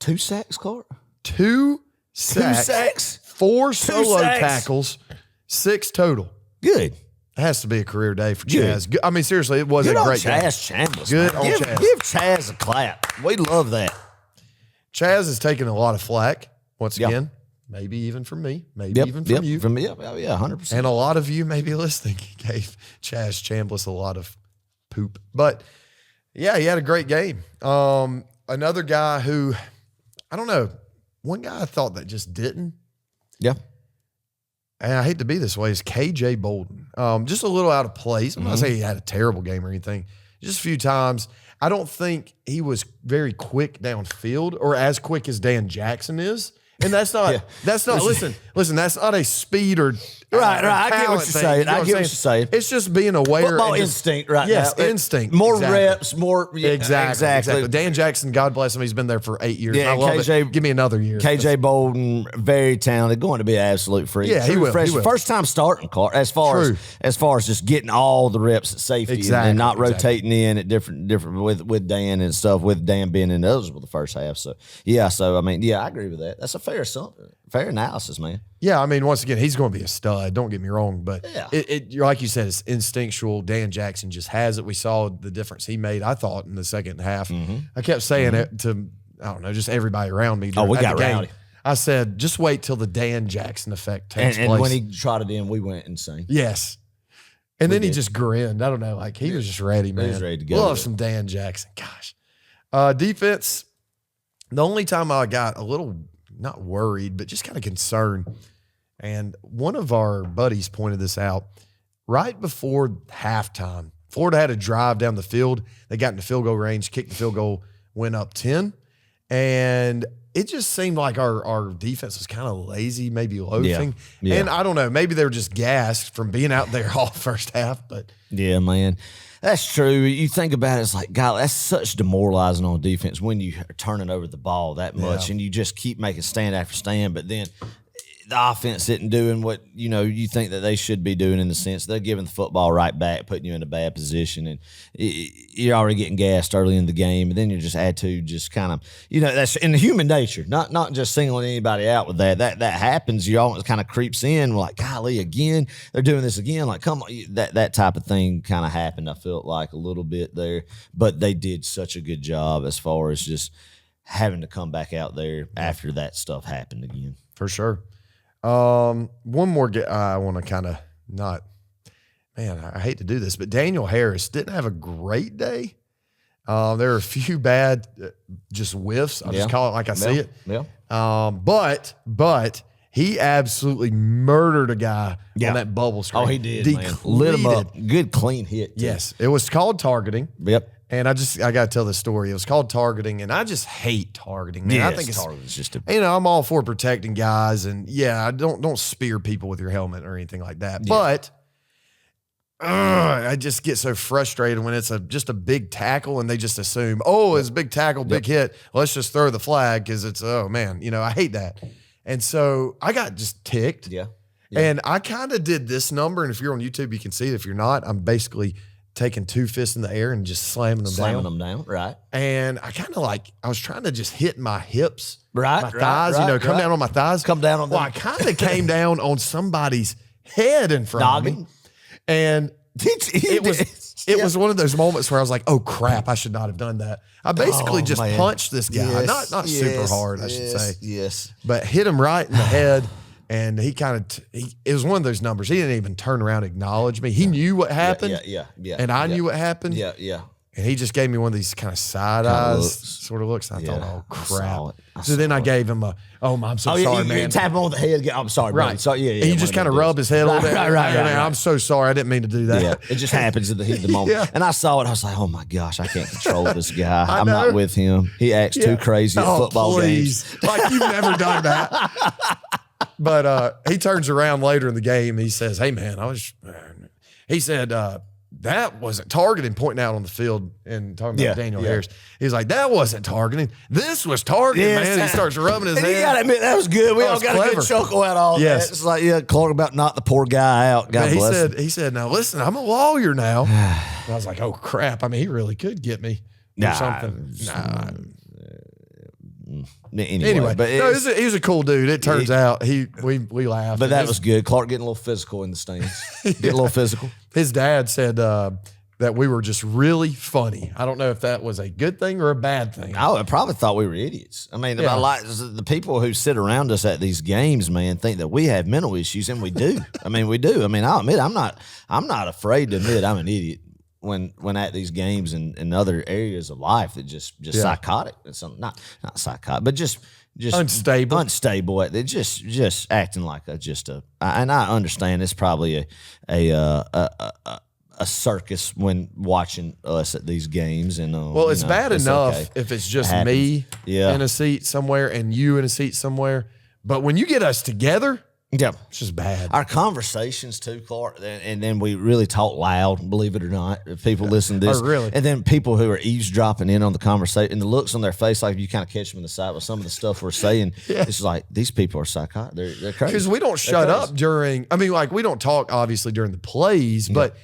2 sacks, Cart? 2 sacks. 4 solo tackles. 6 total. Good. It has to be a career day for Chaz. I mean, seriously, it was a great day. Chaz Chambliss. Good on Chaz. Give Chaz a clap. We love that. Chaz has taken a lot of flack, once again, maybe even from me, maybe even from you. From me, 100%. And a lot of you maybe listening gave Chaz Chambliss a lot of poop. But, yeah, he had a great game. Another guy who, I don't know, one guy I thought that just didn't. Yeah. And I hate to be this way, is KJ Bolden. Just a little out of place. I'm not saying he had a terrible game or anything. Just a few times. I don't think he was very quick downfield or as quick as Dan Jackson is. And that's not, listen, that's not a speed or right. I get what you're saying. I get what you're saying. It's just being aware. Football instinct right yes, now. Yes, instinct. More reps, more. Yeah, exactly. Dan Jackson, God bless him, he's been there for 8 years. Yeah, I love it. Give me another year. KJ Bolden, very talented, going to be an absolute freak. Yeah, he will. First time starting, Clark, as far as just getting all the reps at safety and not rotating in at different with Dan and stuff, with Dan being ineligible the first half. So, I mean, I agree with that. That's a fair analysis, man. Yeah, I mean, once again, he's going to be a stud. Don't get me wrong, but it like you said, it's instinctual. Dan Jackson just has it. We saw the difference he made, I thought, in the second half. I kept saying it to, I don't know, just everybody around me. We got rowdy. I said, just wait till the Dan Jackson effect takes place. And when he trotted in, we went insane. Yes. And then he just grinned. I don't know, like he was just ready, man. He was ready to go. Love some Dan Jackson. Gosh. Defense, the only time I got a little, not worried, but just kind of concerned. And one of our buddies pointed this out right before halftime. Florida had a drive down the field. They got into field goal range, kicked the field goal, went up 10. And it just seemed like our defense was kind of lazy, maybe loafing. Yeah. And I don't know, maybe they were just gassed from being out there all first half. But yeah, man. That's true. You think about it, it's like, God, that's such demoralizing on defense when you are turning over the ball that much and you just keep making stand after stand, but then the offense isn't doing what, you think that they should be doing, in the sense they're giving the football right back, putting you in a bad position, and you're already getting gassed early in the game, and then your attitude just kind of, that's in human nature, not just singling anybody out with that. That happens. You almost kind of creeps in, like, golly, again, they're doing this again. Like, come on, that type of thing kind of happened, I felt like, a little bit there, but they did such a good job as far as just having to come back out there after that stuff happened again. For sure. One more I want to kind of I hate to do this, but Daniel Harris didn't have a great day. There are a few bad just whiffs. I'll just call it like I see it. Yeah. But he absolutely murdered a guy on that bubble screen. Oh, he did, man. Lit him up. Good, clean hit, too. Yes. It was called targeting. Yep. And I got to tell the story. It was called targeting, and I just hate targeting. Man. Yeah, I think it's just I'm all for protecting guys, and I don't spear people with your helmet or anything like that. Yeah. But I just get so frustrated when it's just a big tackle and they just assume, oh, it's a big tackle, big hit. Let's just throw the flag because it's, oh, man, I hate that. And so I got just ticked. Yeah. And I kind of did this number. And if you're on YouTube, you can see it. If you're not, I'm basically taking 2 fists in the air and just slamming them down. Right. And I kind of I was trying to just hit my hips, right, my thighs, come down on my thighs. Come down on them. Well, I kind of came down on somebody's head in front of me. And it was one of those moments where I was like, oh, crap, I should not have done that. I basically just punched this guy. Yes, not super hard, I should say. Yes. But hit him right in the head. And he it was one of those numbers. He didn't even turn around and acknowledge me. He knew what happened. Yeah. And I knew what happened. Yeah. And he just gave me one of these kind of side eyes sort of looks. And I thought, oh, crap. So then I gave him I'm so sorry, man. You tap him on the head. I'm sorry, right. Brother. So, yeah. And you just kind of rub his head a little bit. Right. I'm so sorry. I didn't mean to do that. Yeah, it just happens in the heat of the moment. Yeah. And I saw it. I was like, oh, my gosh, I can't control this guy. I'm not with him. He acts too crazy at football games. Like you've never done that. But he turns around later in the game. He says, hey, man, he said, that wasn't targeting, pointing out on the field and talking about Daniel Harris. He's like, that wasn't targeting. This was targeting, man. He starts rubbing his head. You got to admit, that was good. We all got a good chuckle out of all that. It's like, Clark about knock the poor guy out. God bless him. He said, now listen, I'm a lawyer now. And I was like, oh, crap. I mean, he really could get me or something. Anyway, but he was a cool dude. It turns out we laughed. But that was good. Clark getting a little physical in the stands. Getting a little physical. His dad said that we were just really funny. I don't know if that was a good thing or a bad thing. I probably thought we were idiots. I mean, the people who sit around us at these games, man, think that we have mental issues, and we do. I mean, we do. I mean, I'll admit I'm not afraid to admit I'm an idiot. When at these games and other areas of life that just psychotic and something not psychotic but just unstable at just acting like and I understand it's probably a circus when watching us at these games and it's bad enough if it's just me in a seat somewhere and you in a seat somewhere, but when you get us together. Yeah, it's just bad. Our conversations too, Clark, and then we really talk loud. Believe it or not, if people listen to this, really, and then people who are eavesdropping in on the conversation, and the looks on their face, like you kind of catch them in the side with some of the stuff we're saying. It's like these people are psychotic. They're crazy because we don't shut up during. I mean, like we don't talk obviously during the plays, but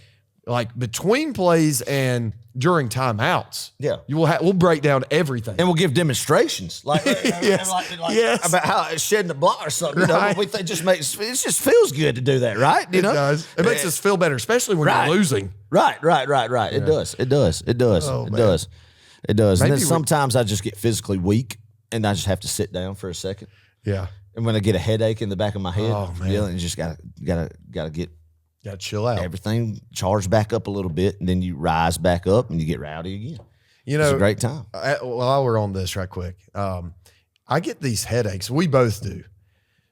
like between plays and during timeouts, we'll break down everything, and we'll give demonstrations, like about how shedding the block or something. Right. We think it just feels good to do do. That, It does. It makes us feel better, especially when you're losing. Right. Yeah. It does. It does. And then sometimes I just get physically weak, and I just have to sit down for a second. Yeah. And when I get a headache in the back of my head, man. you just gotta get. Got to chill out. Everything charged back up a little bit, and then you rise back up, and you get rowdy again. It's a great time. While we're on this right quick, I get these headaches. We both do.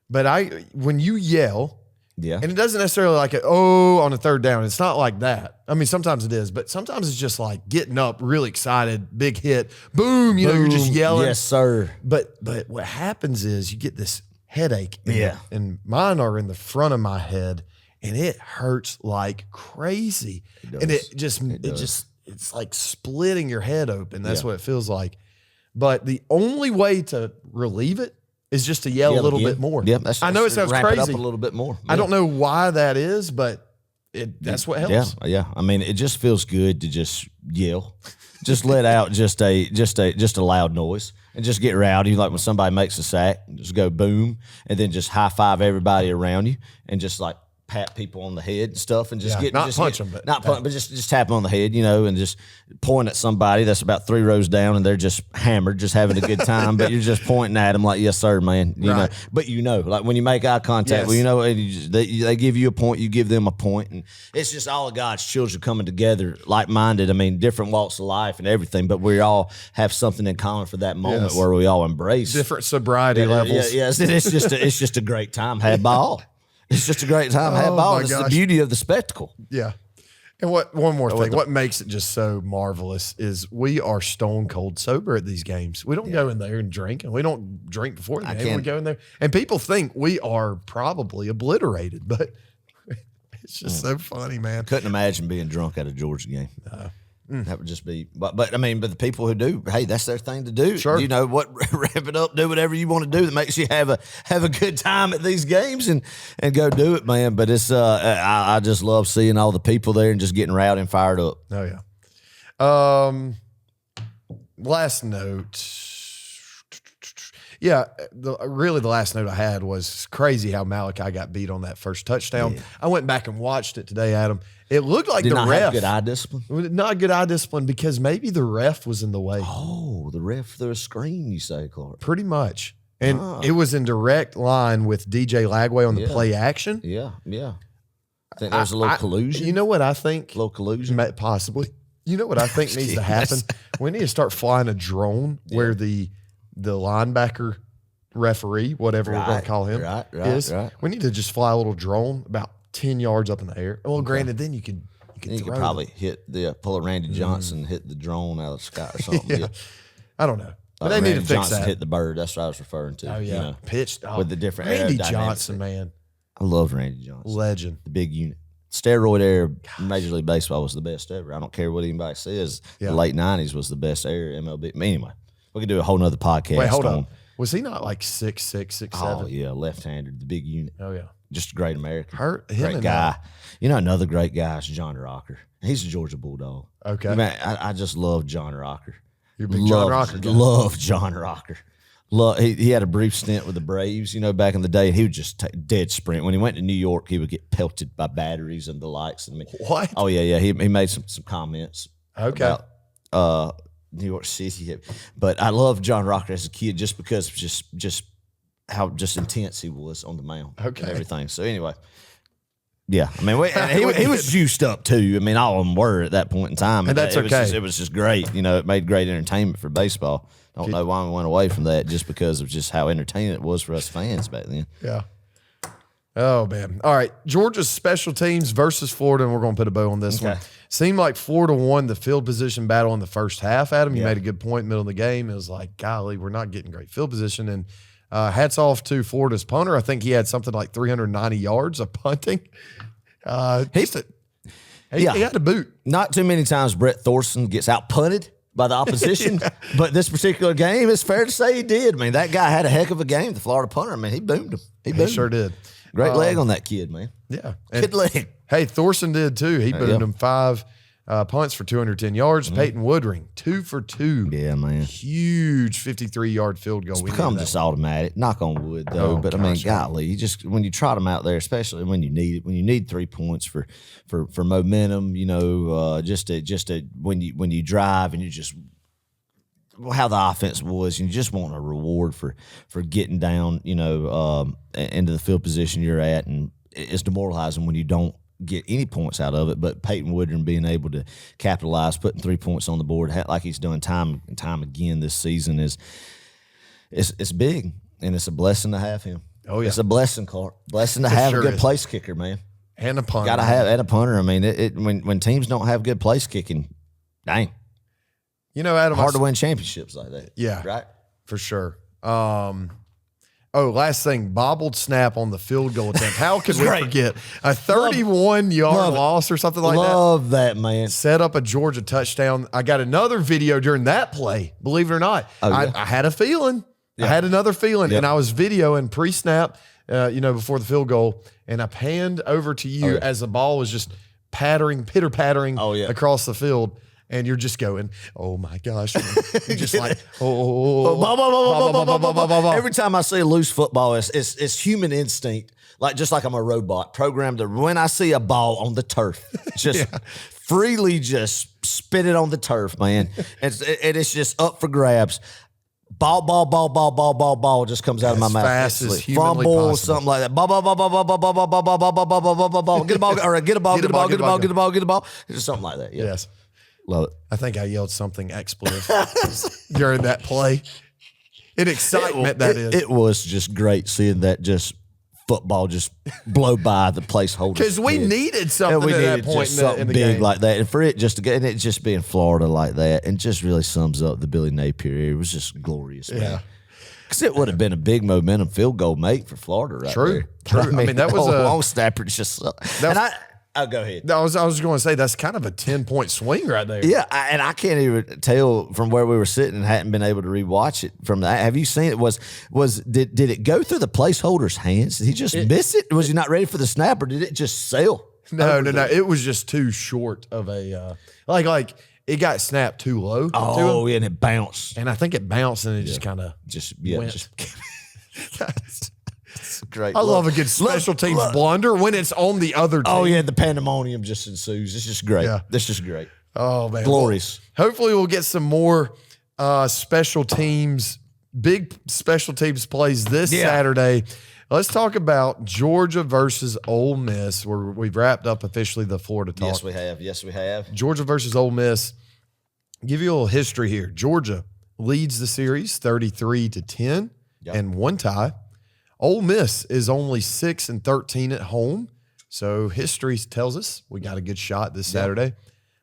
But when you yell, and it doesn't necessarily like on a third down. It's not like that. I mean, sometimes it is, but sometimes it's just like getting up, really excited, big hit, boom, you're just yelling. Yes, sir. But what happens is you get this headache. And mine are in the front of my head. And it hurts like crazy. And it's like splitting your head open. That's what it feels like. But the only way to relieve it is just to yell a little bit more. Yeah, I know it sounds crazy. It up a little bit more. I don't know why that is, but that's what helps. Yeah. I mean, it just feels good to just yell. Just let out just a loud noise and just get rowdy. Like when somebody makes a sack, just go boom, and then just high five everybody around you and just like pat people on the head and stuff, and just punch them, but just tap them on the head, and just point at somebody that's about 3 rows down, and they're just hammered, just having a good time. But you're just pointing at them like, yes, sir, man. You know, but like when you make eye contact, they give you a point, you give them a point, and it's just all of God's children coming together, like-minded. I mean, different walks of life and everything, but we all have something in common for that moment where we all embrace different sobriety levels. Yes, it's just a great time had by all. It's just a great time. Have ball. It's the beauty of the spectacle. Yeah. And one more thing, what makes it just so marvelous is we are stone cold sober at these games. We don't go in there and drink, and we don't drink before the game. We go in there, and people think we are probably obliterated, but It's just so funny, man. Couldn't imagine being drunk at a Georgia game. That would just be, but I mean, but the people who do, hey, that's their thing to do. Sure. You know what? Wrap it up, do whatever you want to do that makes you have a good time at these games and go do it, man. But it's I just love seeing all the people there and just getting rowdy and fired up. Oh yeah. Last note. Yeah, the last note I had was crazy how Malachi got beat on that first touchdown. Yeah. I went back and watched it today, Adam. It looked like Did the not ref have good eye discipline. Not good eye discipline because maybe the ref was in the way. Oh, the ref threw a screen, you say, Clark? Pretty much. And it was in direct line with DJ Lagway on the play action. Yeah. I think there was a little collusion. You know what I think? A little collusion? Possibly. You know what I think needs to happen? We need to start flying a drone where the linebacker referee, whatever we're going to call him, is. Right. We need to just fly a little drone about 10 yards up in the air. Well, granted, then you could probably hit pull a Randy Johnson, hit the drone out of the sky or something. Yeah. I don't know. But Like they need Randy to fix Johnson that. hit the bird. That's what I was referring to. Oh, yeah. You know, Pitched. with the different Randy aerodynamics. Johnson, man. I love Randy Johnson. Legend. The big unit. Steroid era, Major League Baseball was the best ever. I don't care what anybody says. Yeah. The late 90s was the best era, MLB. Anyway, we could do a whole nother podcast. Wait, hold on. Was he not like 6'6", 6'7"? Oh, yeah, left-handed, the big unit. Oh, yeah. Just a great American. Hurt him Great and guy. You know, another great guy is John Rocker. He's a Georgia Bulldog. Okay. Man, I just love John Rocker. You're a big John Rocker guy. Love John Rocker. He had a brief stint with the Braves, back in the day, and he would just take dead sprint. When he went to New York, he would get pelted by batteries and the likes. I mean, What? Oh, yeah. He made some comments about New York City. But I loved John Rocker as a kid just because of just how just intense he was on the mound and everything. So anyway, yeah. I mean, he was juiced up too. I mean, all of them were at that point in time. And that's okay. It was just great. It made great entertainment for baseball. Don't know why we went away from that just because of just how entertaining it was for us fans back then. Yeah. Oh, man. All right. Georgia's special teams versus Florida, and we're going to put a bow on this one. Seemed like Florida won the field position battle in the first half, Adam. You made a good point middle of the game. It was like, golly, we're not getting great field position. And hats off to Florida's punter. I think he had something like 390 yards of punting. He had a boot. Not too many times Brett Thorson gets out-punted by the opposition, but this particular game, it's fair to say he did. I mean, that guy had a heck of a game, the Florida punter. I mean, he boomed him. He sure did. Great leg on that kid, man. Yeah. Good leg. Hey, Thorson did too. He boomed him 5 punts for 210 yards. Peyton Woodring, 2 for 2. Yeah, man. Huge 53-yard field goal. It's become just automatic. Knock on wood, though. But I mean, golly, you just when you trot them out there, especially when you need it, when you need 3 points for momentum, when you drive and you just how the offense was, you just want a reward for getting down, into the field position you're at, and it's demoralizing when you don't get any points out of it. But Peyton Woodring being able to capitalize, putting 3 points on the board like he's done time and time again this season it's big, and it's a blessing to have him. Oh yeah, it's a blessing, Clark. Blessing to have a good place kicker, man. And a punter. Gotta have and a punter. I mean, when teams don't have good place kicking, dang. Adam, hard to win championships like that. Yeah, right, for sure. Last thing, bobbled snap on the field goal attempt. How could we forget a 31-yard loss or something like that? Love that, man. Set up a Georgia touchdown. I got another video during that play. Believe it or not, I had a feeling. Yeah. I had another feeling, and I was videoing pre-snap, before the field goal, and I panned over to you as the ball was just pitter-pattering across the field. And you're just going, oh my gosh. You're just like, Every time I see a loose football, it's human instinct. Just like I'm a robot programmed to, when I see a ball on the turf, just freely just spit it on the turf, man. And it's just up for grabs. Ball just comes out of my mouth. Fast as humanly Fumble, possible. something like that. Ball. Get a ball. All right, get a ball. Just something like that. Yeah. Yes. Love it. I think I yelled something expletive during that play. In excitement, it was just great seeing that just football just blow by the placeholder. Because we needed something at that point something in the big game. like that. And for it just to get, and it just being Florida like that, and just really sums up the Billy Napier era. It was just glorious, man. Yeah. Because it would have been a big momentum field goal make for Florida right there. True. I mean, that was a long snapper. Just go ahead. I was going to say that's kind of a 10-point swing right there. Yeah, and I can't even tell from where we were sitting and hadn't been able to rewatch it from that. Have you seen it? Did it go through the placeholder's hands? Did he just miss it? Was he not ready for the snap, or did it just sail? No. It was just too short of a like it got snapped too low. Oh, yeah, and it bounced. And I think it bounced and it just kind of went. It's great. I love a good special teams blunder when it's on the other team. Oh, yeah, the pandemonium just ensues. It's just great. Yeah. It's just great. Oh, man. Glorious. Well, hopefully we'll get some more special teams, big special teams plays this Saturday. Let's talk about Georgia versus Ole Miss, where we've wrapped up officially the Florida talk. Yes, we have. Georgia versus Ole Miss. Give you a little history here. Georgia leads the series 33-10 and one tie. Ole Miss is only 6-13 at home. So history tells us we got a good shot this Saturday.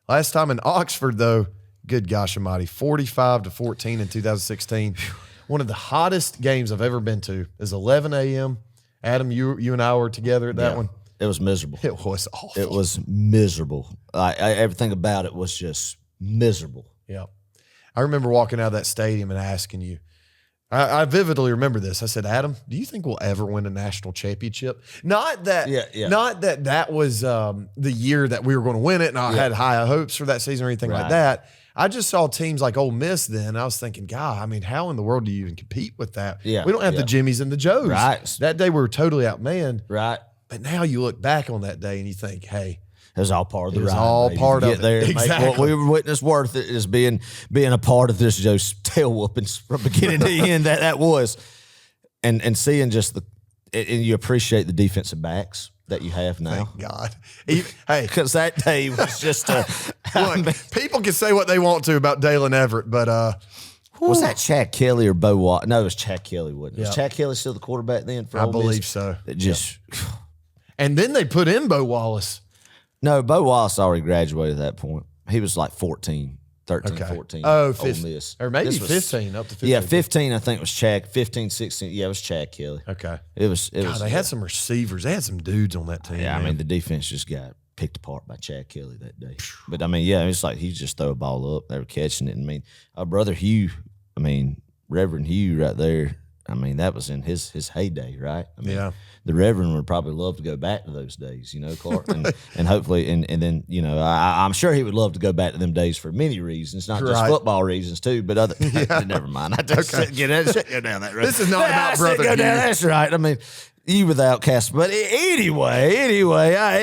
Last time in Oxford, though, good gosh almighty, 45-14 in 2016. One of the hottest games I've ever been to is 11 a.m. Adam, you and I were together at that one. It was miserable. It was awful. It was miserable. Everything about it was just miserable. Yeah. I remember walking out of that stadium and asking you, I vividly remember this. I said, Adam, do you think we'll ever win a national championship? Not that that was the year that we were going to win it and I had high hopes for that season or anything like that. I just saw teams like Ole Miss then. I was thinking, God, I mean, how in the world do you even compete with that? Yeah, we don't have the Jimmies and the Joes. Right. That day we were totally outmanned. Right. But now you look back on that day and you think, hey, it was all part of the ride. It was all part of it. There, exactly. What we witnessed worth it is being a part of this Joe's tail whoopings from beginning to end. That was, and seeing just and you appreciate the defensive backs that you have now. Thank God. Hey, because that day was just look, people can say what they want to about Dalen Everett, but was that Chad Kelly or Bo Wallace? No, it was Chad Kelly, wasn't it? Was Chad Kelly still the quarterback then for Ole Miss? I believe so. It just and then they put in Bo Wallace. No, Bo Wallace already graduated at that point. He was like 13, 14. Oh, 15. Ole Miss. Or maybe 15, up to 15. Yeah, 15, I think it was Chad. 15, 16. Yeah, it was Chad Kelly. Okay. It was. They had some receivers. They had some dudes on that team. Yeah, man. I mean, the defense just got picked apart by Chad Kelly that day. But, I mean, yeah, it's like he just throw a ball up. They were catching it. I mean, our brother Hugh, Reverend Hugh right there, that was in his heyday, right? The Reverend would probably love to go back to those days, Clark, and hopefully, and then, I'm sure he would love to go back to them days for many reasons, not just football reasons too, but other. Never mind. I just go down that road. This is not about brother Hugh. That's right. You without cast, but anyway,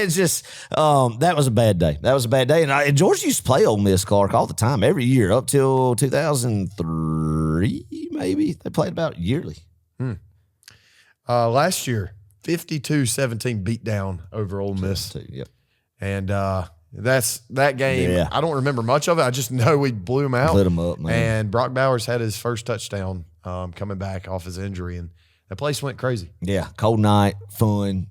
it's just that was a bad day. That was a bad day, and Georgia used to play Ole Miss, Clark, all the time, every year up till 2003, maybe they played about yearly. Last year, 52-17 beat down over Ole Miss. Yep. And that's that game. Yeah. I don't remember much of it. I just know we blew them out. Lit them up, man. And Brock Bowers had his first touchdown coming back off his injury, and the place went crazy. Yeah, cold night, fun.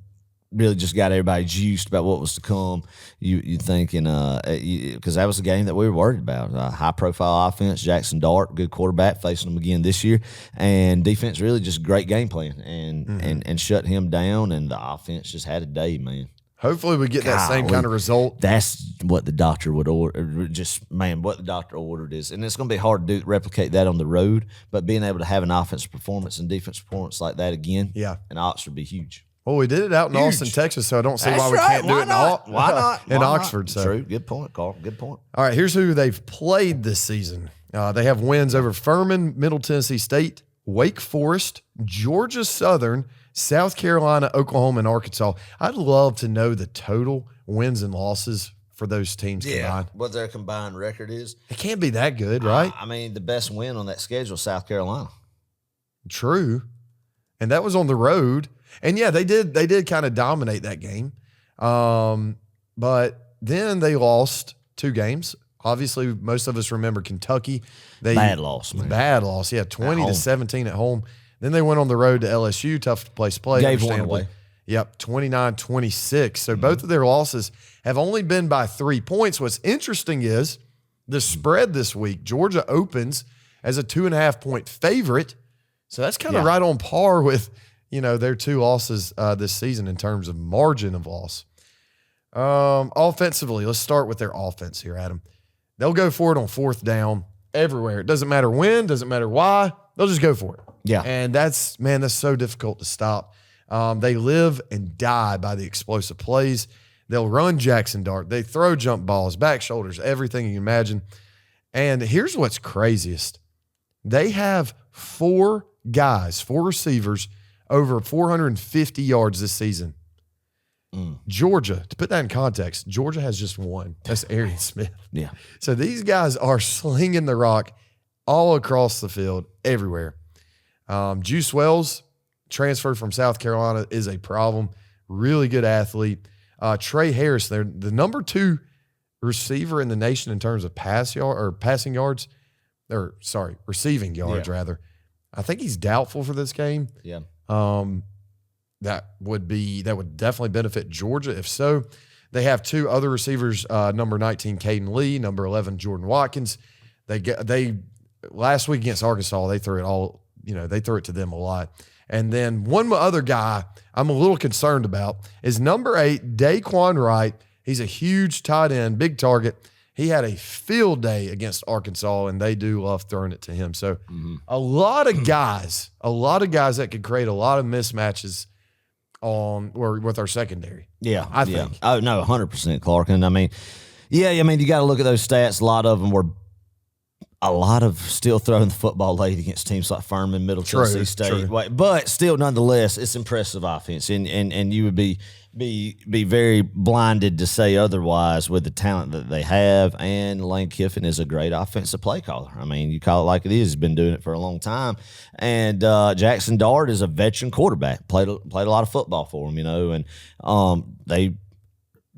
Really just got everybody juiced about what was to come. You thinking because that was the game that we were worried about. High profile offense, Jaxon Dart, good quarterback, facing them again this year, and defense really just great game plan and shut him down. And the offense just had a day, man. Hopefully we get that same kind of result. That's what the doctor would order. What the doctor ordered is, and it's going to be hard to replicate that on the road. But being able to have an offensive performance and defense performance like that again, in Oxford would be huge. Well, we did it out in Austin, Texas, so I don't see why we can't do it in Oxford. So. True. Good point, Carl. Good point. All right, here's who they've played this season. They have wins over Furman, Middle Tennessee State, Wake Forest, Georgia Southern, South Carolina, Oklahoma, and Arkansas. I'd love to know the total wins and losses for those teams combined. What their combined record is. It can't be that good, right? The best win on that schedule is South Carolina. True. And that was on the road. And yeah, they did kind of dominate that game. But then they lost 2 games. Obviously, most of us remember Kentucky. Bad loss, man. Bad loss, yeah, 20-17 at home. Then they went on the road to LSU, tough place to play. Gave one away. Yep, 29-26. So both of their losses have only been by 3 points. What's interesting is the spread this week. Georgia opens as a 2.5-point favorite. So that's kind of right on par with their 2 losses this season in terms of margin of loss. Offensively, let's start with their offense here, Adam. They'll go for it on fourth down everywhere. It doesn't matter when, doesn't matter why. They'll just go for it. Yeah. And that's so difficult to stop. They live and die by the explosive plays. They'll run Jaxon Dart. They throw jump balls, back shoulders, everything you can imagine. And here's what's craziest. They have 4 receivers, over 450 yards this season. Georgia, to put that in context, Georgia has just one. That's Arian Smith. Yeah. So these guys are slinging the rock all across the field, everywhere. Juice Wells, transferred from South Carolina, is a problem. Really good athlete. Trey Harris, they're the number 2 receiver in the nation in terms of receiving yards, rather. I think he's doubtful for this game. Yeah. That would definitely benefit Georgia. If so, they have 2 other receivers, number 19, Caden Lee, number 11, Jordan Watkins. They last week against Arkansas, they threw it to them a lot. And then one other guy I'm a little concerned about is number 8, Daquan Wright. He's a huge tight end, big target. He had a field day against Arkansas, and they do love throwing it to him. So a lot of guys that could create a lot of mismatches with our secondary. Yeah, I think. Yeah. Oh no, 100%, Clark. And I mean, you got to look at those stats. A lot of them were still throwing the football late against teams like Furman, Middle Tennessee State. True. But still, nonetheless, it's impressive offense, and you would be very blinded to say otherwise with the talent that they have. And Lane Kiffin is a great offensive play caller. I mean, you call it like it is. He's been doing it for a long time. And Jaxon Dart is a veteran quarterback. Played a lot of football for him, and they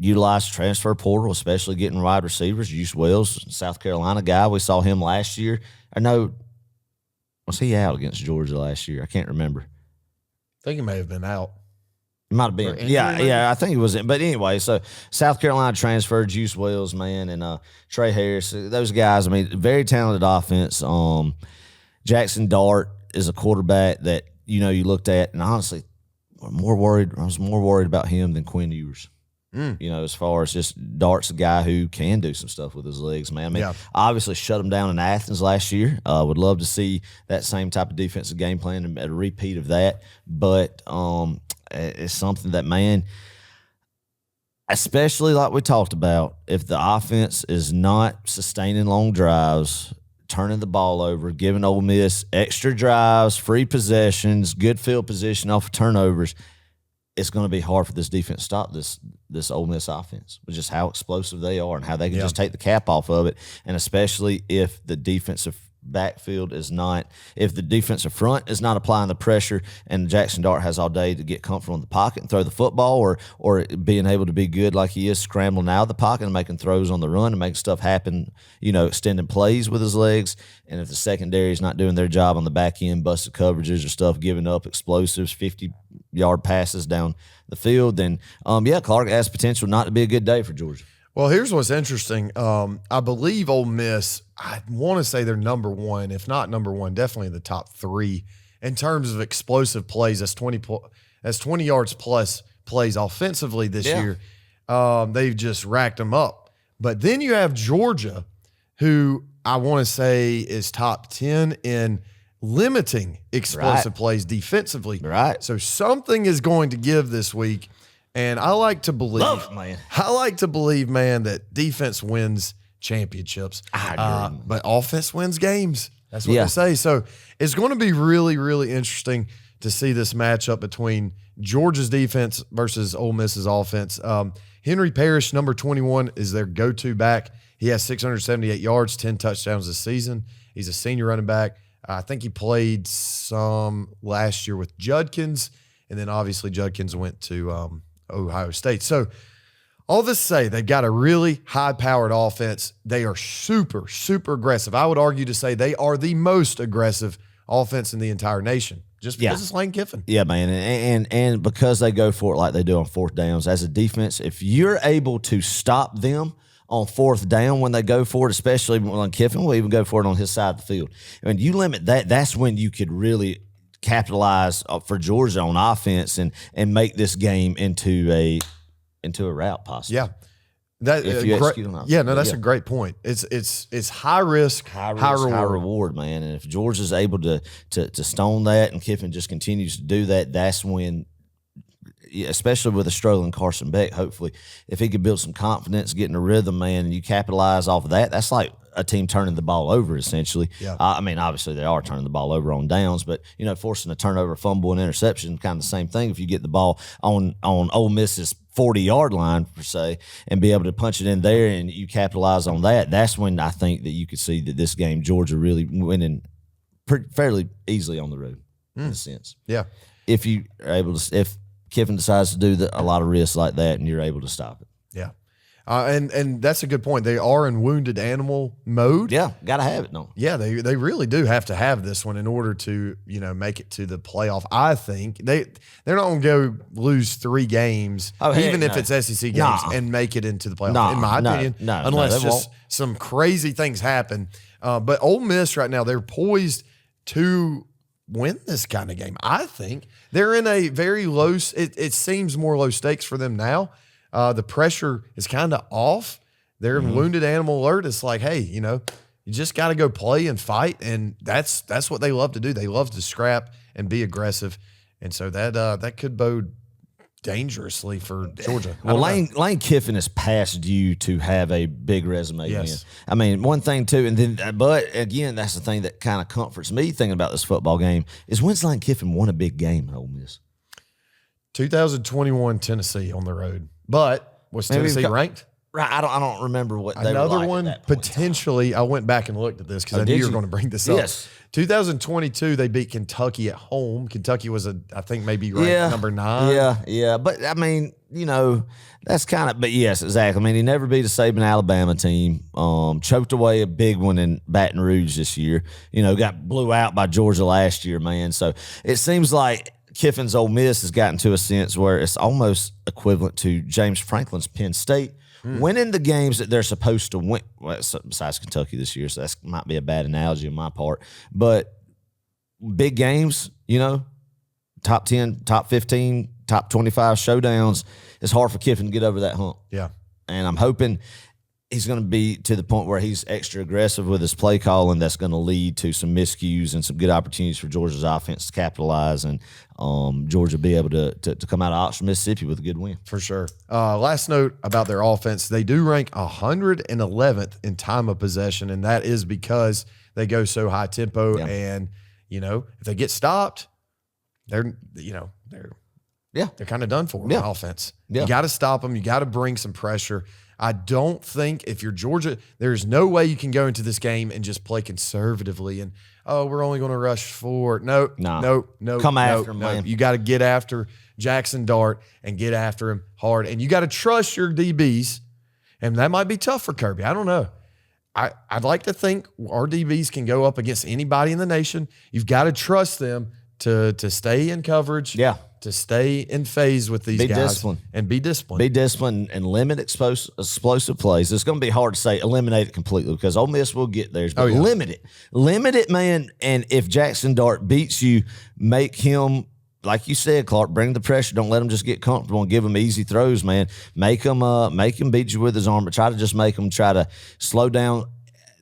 utilized transfer portal, especially getting wide receivers. Juice Wells, South Carolina guy. We saw him last year. I know, was he out against Georgia last year? I can't remember. I think he may have been out. It might have been. Yeah, I think he was in. But anyway, so South Carolina transferred Juice Wells, man, and Trey Harris. Those guys, I mean, very talented offense. Jaxon Dart is a quarterback that, you looked at, and honestly, I was more worried about him than Quinn Ewers. As far as just Dart's a guy who can do some stuff with his legs, man. I mean, obviously shut him down in Athens last year. Would love to see that same type of defensive game plan and a repeat of that. But it's something that, man, especially like we talked about, if the offense is not sustaining long drives, turning the ball over, giving Ole Miss extra drives, free possessions, good field position off of turnovers, it's going to be hard for this defense to stop this Ole Miss offense, with just how explosive they are and how they can just take the cap off of it. And especially if the defensive backfield is not, if the defensive front is not applying the pressure, and Jaxon Dart has all day to get comfortable in the pocket and throw the football, or being able to be good like he is, scrambling out of the pocket and making throws on the run and making stuff happen, extending plays with his legs. And if the secondary is not doing their job on the back end, busted coverages or stuff, giving up explosives, 50-yard passes down the field, then, Clark has potential not to be a good day for Georgia. Well, here's what's interesting. I believe Ole Miss, I want to say they're number 1, if not number 1, definitely in the top 3 in terms of explosive plays. That's 20 yards plus plays offensively this year. They've just racked them up. But then you have Georgia, who I want to say is top 10 in limiting explosive plays defensively. Right. So something is going to give this week. And I like to believe, man, that defense wins championships. I agree. But offense wins games. That's what they say. So it's going to be really, really interesting to see this matchup between Georgia's defense versus Ole Miss's offense. Henry Parrish, number 21, is their go-to back. He has 678 yards, 10 touchdowns this season. He's a senior running back. I think he played some last year with Judkins, and then obviously Judkins went to Ohio State. So all this to say, they've got a really high-powered offense. They are super, super aggressive. I would argue to say they are the most aggressive offense in the entire nation, just because it's Lane Kiffin. Yeah, man, and because they go for it like they do on fourth downs. As a defense, if you're able to stop them on fourth down when they go for it, especially when Kiffin will even go for it on his side of the field, and you limit that, that's when you could really capitalize for Georgia on offense and make this game into into a route possibly. Yeah. That If you execute on that. Yeah, no, that's a great point. It's high risk, high reward. High reward, man. And if Georgia's able to stone that, and Kiffin just continues to do that, that's when, especially with a struggling Carson Beck, hopefully, if he could build some confidence, get in a rhythm, man, and you capitalize off of that, that's like a team turning the ball over, essentially. Yeah. I mean, obviously they are turning the ball over on downs, but, forcing a turnover, fumble, and interception, kind of the same thing. If you get the ball on Ole Miss's 40-yard line, per se, and be able to punch it in there and you capitalize on that, that's when I think that you could see that this game, Georgia really winning fairly easily on the road, in a sense. Yeah. If you are able to, if Kiffin decides to do a lot of risks like that and you're able to stop it. Yeah. And that's a good point. They are in wounded animal mode. Yeah, got to have it, no. Yeah, they really do have to have this one in order to, make it to the playoff. I think they're not going to go lose 3 games, even if it's SEC games, and make it into the playoff. In my opinion, unless just some crazy things happen. But Ole Miss right now, they're poised to win this kind of game. I think they're in a very low. It seems more low stakes for them now. The pressure is kind of off. They're in wounded animal alert. It's like, hey, you just got to go play and fight, and that's what they love to do. They love to scrap and be aggressive, and so that could bode dangerously for Georgia. Well, Lane Kiffin is past due to have a big resume. Yes. I mean, one thing too, and then, but again, that's the thing that kind of comforts me thinking about this football game is when's Lane Kiffin won a big game at Ole Miss? 2021 Tennessee on the road. But was Tennessee ranked? Right, I don't remember what they Another were like one at that point potentially. I went back and looked at this because I knew you were going to bring this up. Yes. 2022, they beat Kentucky at home. Kentucky was I think maybe ranked number 9. Yeah. But I mean, that's kind of. But yes, exactly. I mean, he never beat a Saban Alabama team. Choked away a big one in Baton Rouge this year. Got blew out by Georgia last year, man. So it seems like Kiffin's Ole Miss has gotten to a sense where it's almost equivalent to James Franklin's Penn State winning the games that they're supposed to win. Well, besides Kentucky this year, so that might be a bad analogy on my part. But big games, top 10, top 15, top 25 showdowns, it's hard for Kiffin to get over that hump. Yeah. And I'm hoping he's going to be to the point where he's extra aggressive with his play calling. That's going to lead to some miscues and some good opportunities for Georgia's offense to capitalize and Georgia be able to come out of Oxford, Mississippi with a good win. For sure. Last note about their offense, they do rank 111th in time of possession, and that is because they go so high tempo. Yeah. And, if they get stopped, they're kind of done for on offense. Yeah. You got to stop them. You got to bring some pressure. I don't think if you're Georgia, there's no way you can go into this game and just play conservatively and, we're only going to rush 4. No. Come after him, man. You got to get after Jaxon Dart and get after him hard. And you got to trust your DBs. And that might be tough for Kirby. I don't know. I'd like to think our DBs can go up against anybody in the nation. You've got to trust them to stay in coverage. Yeah. To stay in phase with these guys. Disciplined. And be disciplined. Be disciplined and limit explosive plays. It's going to be hard to say eliminate it completely because Ole Miss will get theirs, but limit it. Limit it, man. And if Jaxon Dart beats you, make him, like you said, Clark, bring the pressure. Don't let him just get comfortable and give him easy throws, man. Make him beat you with his arm, but try to just make him try to slow down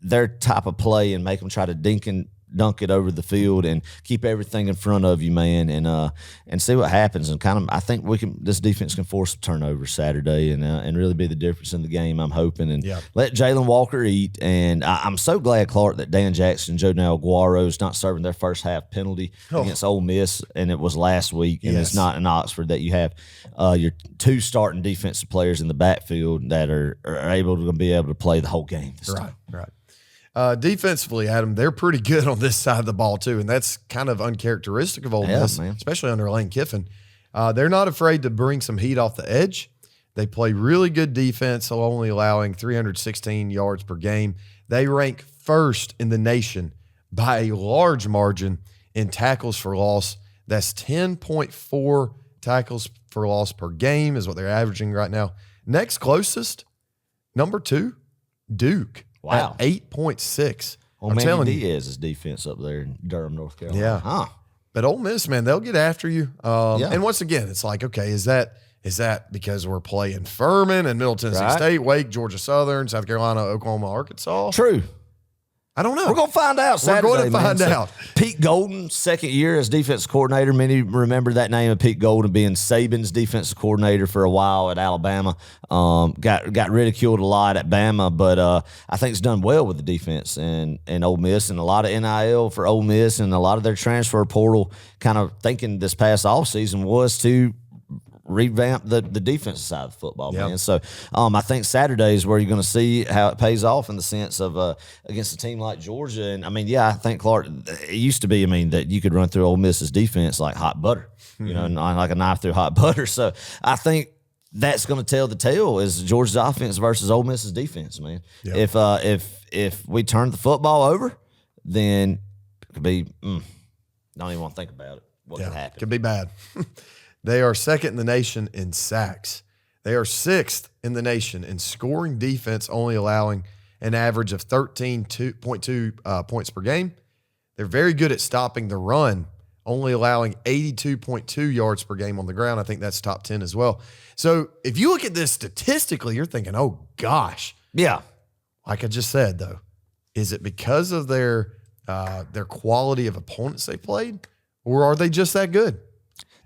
their type of play and make them try to dunk it over the field and keep everything in front of you, man, and see what happens. And kind of, I think this defense can force a turnover Saturday and really be the difference in the game, I'm hoping. And let Jalen Walker eat. And I'm so glad, Clark, that Dan Jackson, Joe Aguaro's not serving their first half penalty against Ole Miss, and it was last week. And it's not in Oxford that you have your 2 starting defensive players in the backfield that are able to be able to play the whole game. Right. Defensively, Adam, they're pretty good on this side of the ball too, and that's kind of uncharacteristic of Ole Miss, especially under Lane Kiffin. They're not afraid to bring some heat off the edge. They play really good defense, only allowing 316 yards per game. They rank first in the nation by a large margin in tackles for loss. That's 10.4 tackles for loss per game is what they're averaging right now. Next closest, number 2, Duke. Wow. At 8.6. Well, I'm telling you. Diaz's defense up there in Durham, North Carolina. Yeah. Huh. But Ole Miss, man, they'll get after you. Yeah. And once again, it's like, okay, is that because we're playing Furman and Middle Tennessee State, Wake, Georgia Southern, South Carolina, Oklahoma, Arkansas? True. I don't know. We're going to find out Saturday. We're going to find out. Pete Golden, second year as defensive coordinator. Many remember that name of Pete Golden being Saban's defensive coordinator for a while at Alabama. Got ridiculed a lot at Bama, but I think it's done well with the defense and Ole Miss, and a lot of NIL for Ole Miss, and a lot of their transfer portal kind of thinking this past offseason was to revamp the defensive side of the football, man. So I think Saturday is where you're going to see how it pays off in the sense of against a team like Georgia. And I mean, I think Clark, it used to be, that you could run through Ole Miss's defense like hot butter, like a knife through hot butter. So I think that's going to tell the tale is Georgia's offense versus Ole Miss's defense, man. Yep. If we turn the football over, then it could be, don't even want to think about it. What could happen? Could be bad. They are second in the nation in sacks. They are sixth in the nation in scoring defense, only allowing an average of 13.2 points per game. They're very good at stopping the run, only allowing 82.2 yards per game on the ground. I think that's top 10 as well. So if you look at this statistically, you're thinking, oh, gosh. Yeah. Like I just said, though, is it because of their quality of opponents they played, or are they just that good?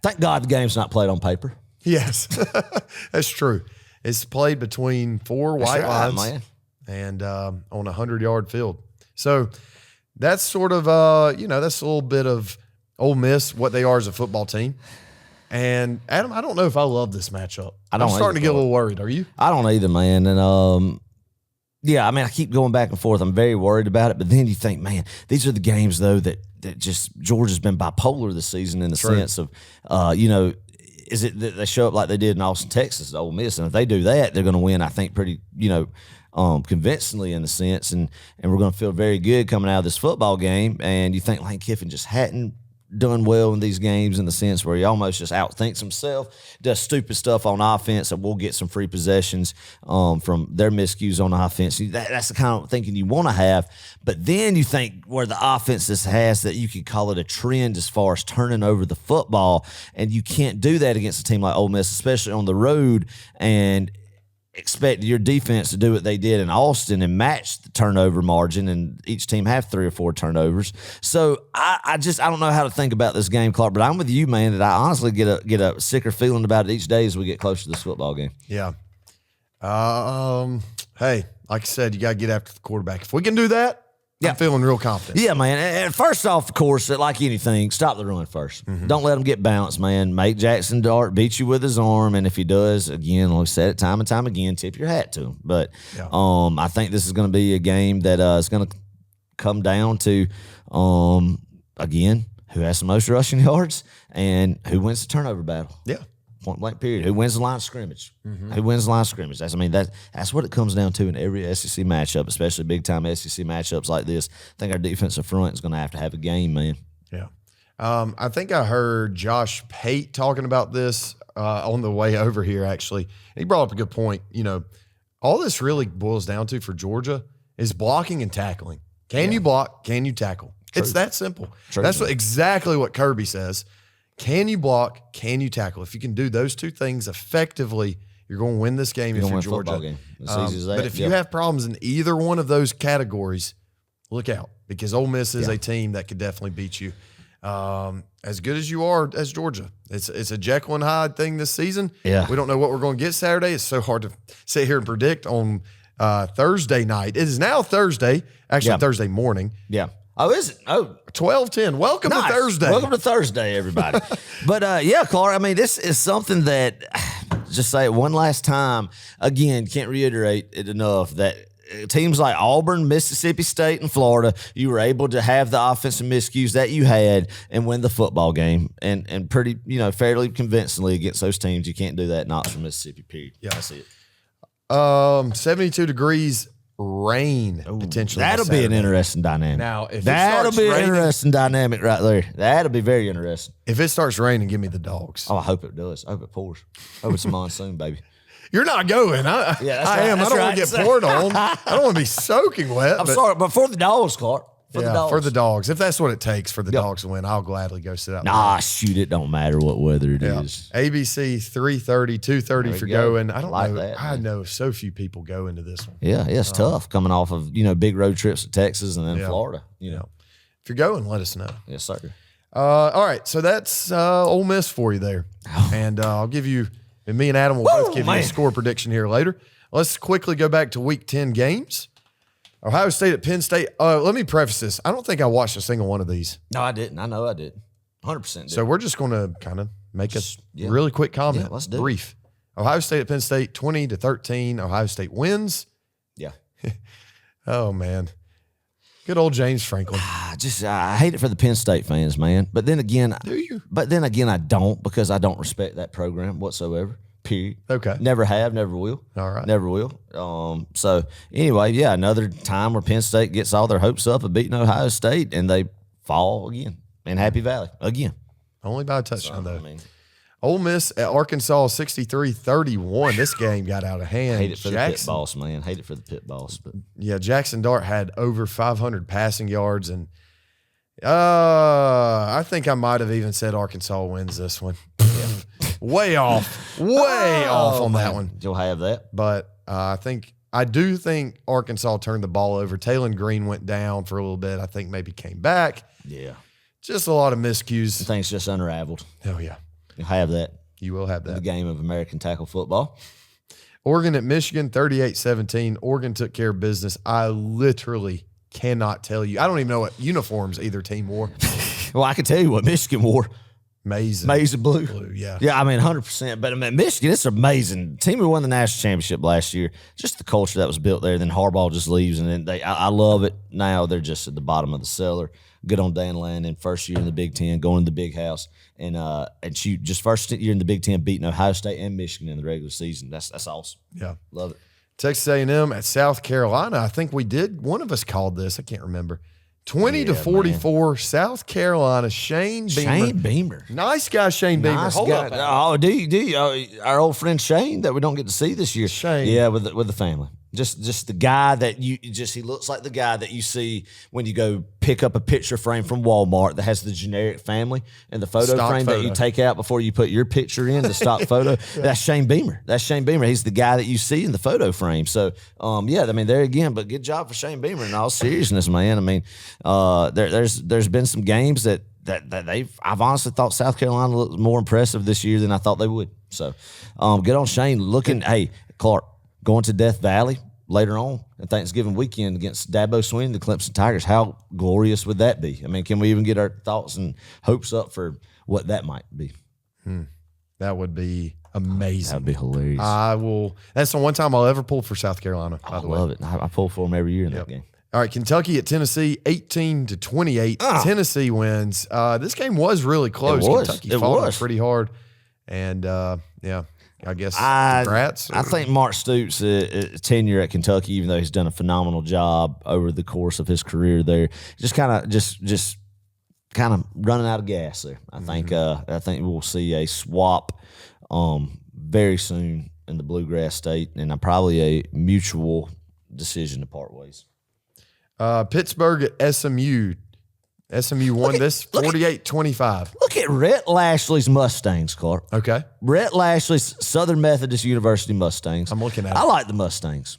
Thank God the game's not played on paper. Yes, that's true. It's played between four white lines, man, and on a 100-yard field. So that's sort of, that's a little bit of Ole Miss, what they are as a football team. And Adam, I don't know if I love this matchup. I'm starting to get a little worried. Are you? I don't either, man. And I keep going back and forth. I'm very worried about it. But then you think, man, these are the games though that just Georgia's been bipolar this season in the sense of, is it that they show up like they did in Austin, Texas at Ole Miss? And if they do that, they're going to win, I think, pretty, convincingly in the sense. And we're going to feel very good coming out of this football game. And you think Lane Kiffin just hadn't done well in these games in the sense where he almost just outthinks himself, does stupid stuff on offense, and we'll get some free possessions from their miscues on offense. That's the kind of thinking you want to have. But then you think where the offense has that you could call it a trend as far as turning over the football, and you can't do that against a team like Ole Miss, especially on the road, and expect your defense to do what they did in Austin and match the turnover margin, and each team have 3 or 4 turnovers. So I don't know how to think about this game, Clark, but I'm with you, man, that I honestly get a sicker feeling about it each day as we get closer to this football game. Yeah. Hey, like I said, you got to get after the quarterback. If we can do that, I'm feeling real confident. Yeah, man. And first off, of course, like anything, stop the run first. Mm-hmm. Don't let him get bounced, man. Make Jaxon Dart beat you with his arm, and if he does, again, like I said it time and time again, tip your hat to him. But I think this is going to be a game that is going to come down to, again, who has the most rushing yards and who wins the turnover battle. Yeah. Point blank period. Who wins the line of scrimmage? Mm-hmm. Who wins the line of scrimmage? That's what it comes down to in every SEC matchup, especially big time SEC matchups like this. I think our defensive front is going to have a game, man. Yeah. I think I heard Josh Pate talking about this on the way over here, actually. He brought up a good point. All this really boils down to for Georgia is blocking and tackling. Can you block? Can you tackle? True. It's that simple. True. That's exactly what Kirby says. Can you block? Can you tackle? If you can do those two things effectively, you're going to win this game if you're Georgia. Game. As easy as that. But if you have problems in either one of those categories, look out, because Ole Miss is a team that could definitely beat you. As good as you are as Georgia. It's a Jekyll and Hyde thing this season. Yeah. We don't know what we're going to get Saturday. It's so hard to sit here and predict on Thursday night. It is now Thursday, actually Thursday morning. Yeah. Oh, is it? Oh. 12:10. Welcome to Thursday. Welcome to Thursday, everybody. But, Clark, this is something that, just say it one last time, again, can't reiterate it enough, that teams like Auburn, Mississippi State, and Florida, you were able to have the offensive miscues that you had and win the football game, and pretty, fairly convincingly against those teams. You can't do that in Oxford, Mississippi, period. Yeah, I see it. 72 degrees. Rain potentially. That'll be an interesting dynamic. Now, if that'll be an interesting dynamic right there. That'll be very interesting. If it starts raining, give me the Dogs. Oh, I hope it does. I hope it pours. I hope it's a monsoon, baby. You're not going. I am. I don't want to get poured on. I don't want to be soaking wet. I'm sorry, but for the Dogs, Clark. For the Dogs. For the Dogs. If that's what it takes for the Dogs to win, I'll gladly go sit out. Nah, shoot, it don't matter what weather it is. ABC 3:30, 2:30 for going. I don't like know. that, I man. know so few people go into this one. Yeah, it's tough coming off of, big road trips to Texas and then Florida. If you're going, let us know. Yes, sir. All right, so that's Ole Miss for you there. And I'll give you, and me and Adam will both give you a score prediction here later. Let's quickly go back to Week 10 games. Ohio State at Penn State. Let me preface this. I don't think I watched a single one of these. No, I didn't. I know I did. 100% did. So we're just going to kind of make a really quick comment. Yeah, let's do it. Brief. Ohio State at Penn State, 20-13. Ohio State wins. Yeah. Oh, man. Good old James Franklin. I hate it for the Penn State fans, man. But then again, Do you? But then again, I don't, because I don't respect that program whatsoever. Period. Okay. Never have, never will. All right. Never will. So anyway, another time where Penn State gets all their hopes up of beating Ohio State and they fall again in Happy Valley again. Only by a touchdown, though. I mean, Ole Miss at Arkansas, 63-31. This game got out of hand. hate it for the pit boss, man. Hate it for the pit boss. But Yeah, Jaxon Dart had over 500 passing yards, and I think I might have even said Arkansas wins this one. Way off on that one. You'll have that. But I do think Arkansas turned the ball over. Taylon Green went down for a little bit. I think maybe came back. Yeah. Just a lot of miscues. Things just unraveled. Oh, yeah. You'll have that. You will have The that. game of American tackle football. Oregon at Michigan, 38-17. Oregon took care of business. I literally cannot tell you. I don't even know what uniforms either team wore. Well, I can tell you what Michigan wore. Maize and blue. Yeah. Yeah, I mean, 100%. But I mean, Michigan, it's amazing. The team who won the national championship last year, just the culture that was built there. Then Harbaugh just leaves, and then I love it. Now they're just at the bottom of the cellar. Good on Dan Lannon, first year in the Big Ten, going to the big house, and shoot, just first year in the Big Ten, beating Ohio State and Michigan in the regular season. That's awesome. Yeah. Love it. Texas A&M at South Carolina. I think we did. One of us called this. I can't remember. 20-44, South Carolina. Shane Beamer. Nice guy, Shane Beamer. Nice Hold guy. up. Oh, do you? Our old friend Shane that we don't get to see this year. Shane. Yeah, with the family. Just the guy that he looks like the guy that you see when you go pick up a picture frame from Walmart that has the generic family and the photo Stock frame photo. that you take out before you put your picture in, the stock photo. That's Shane Beamer. He's the guy that you see in the photo frame. So, there again, but good job for Shane Beamer in all seriousness, man. I mean, there's been some games that I've honestly thought South Carolina looked more impressive this year than I thought they would. So, good on Shane. Hey, Clark, going to Death Valley later on and Thanksgiving weekend against Dabo Swinney, the Clemson Tigers. How glorious would that be? I mean, can we even get our thoughts and hopes up for what that might be? That would be amazing. That'd be hilarious. I will. That's the one time I'll ever pull for South Carolina, by the way. I love it. I pull for them every year in that game. All right, Kentucky at Tennessee, 18-28. Tennessee wins. This game was really close. Kentucky fought pretty hard. And, I guess congrats. I think Mark Stoops' tenure at Kentucky, even though he's done a phenomenal job over the course of his career there, just kind of running out of gas there. I think we'll see a swap very soon in the Bluegrass State, and probably a mutual decision to part ways. Pittsburgh at SMU. SMU won this 48-25. Look at Rhett Lashley's Mustangs, Clark. Okay. Rhett Lashley's Southern Methodist University Mustangs. I'm looking at I it. like the Mustangs.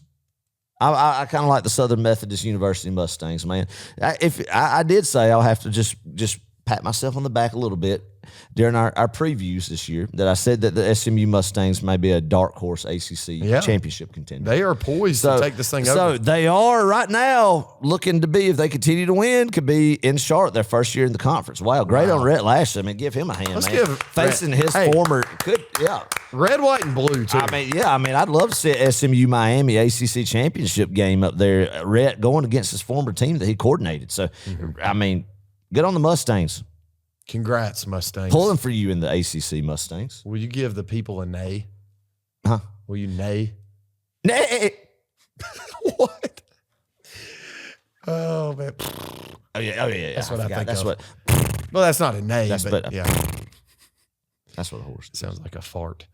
I kind of like the Southern Methodist University Mustangs, man. I did say I'll have to just pat myself on the back a little bit during our previews this year that I said that the SMU Mustangs may be a dark horse ACC championship contender. They are poised to take this thing over. So they are right now looking to be, if they continue to win, could be in Charlotte their first year in the conference. Wow, great on Rhett Lashley. I mean, give him a hand, Let's man. give Facing Rhett- his hey. former, Red, white, and blue, too. I mean, I'd love to see a SMU Miami ACC championship game up there. Rhett going against his former team that he coordinated. So, I mean, good on the Mustangs. Congrats, Mustangs. Pulling for you in the ACC Mustangs. Will you give the people a nay? Huh? Will you nay? Nay. What? Oh, man. Oh yeah. That's what I think That's of. what. Well, that's not a nay, That's but but- yeah. That's what a horse does. Sounds like a fart.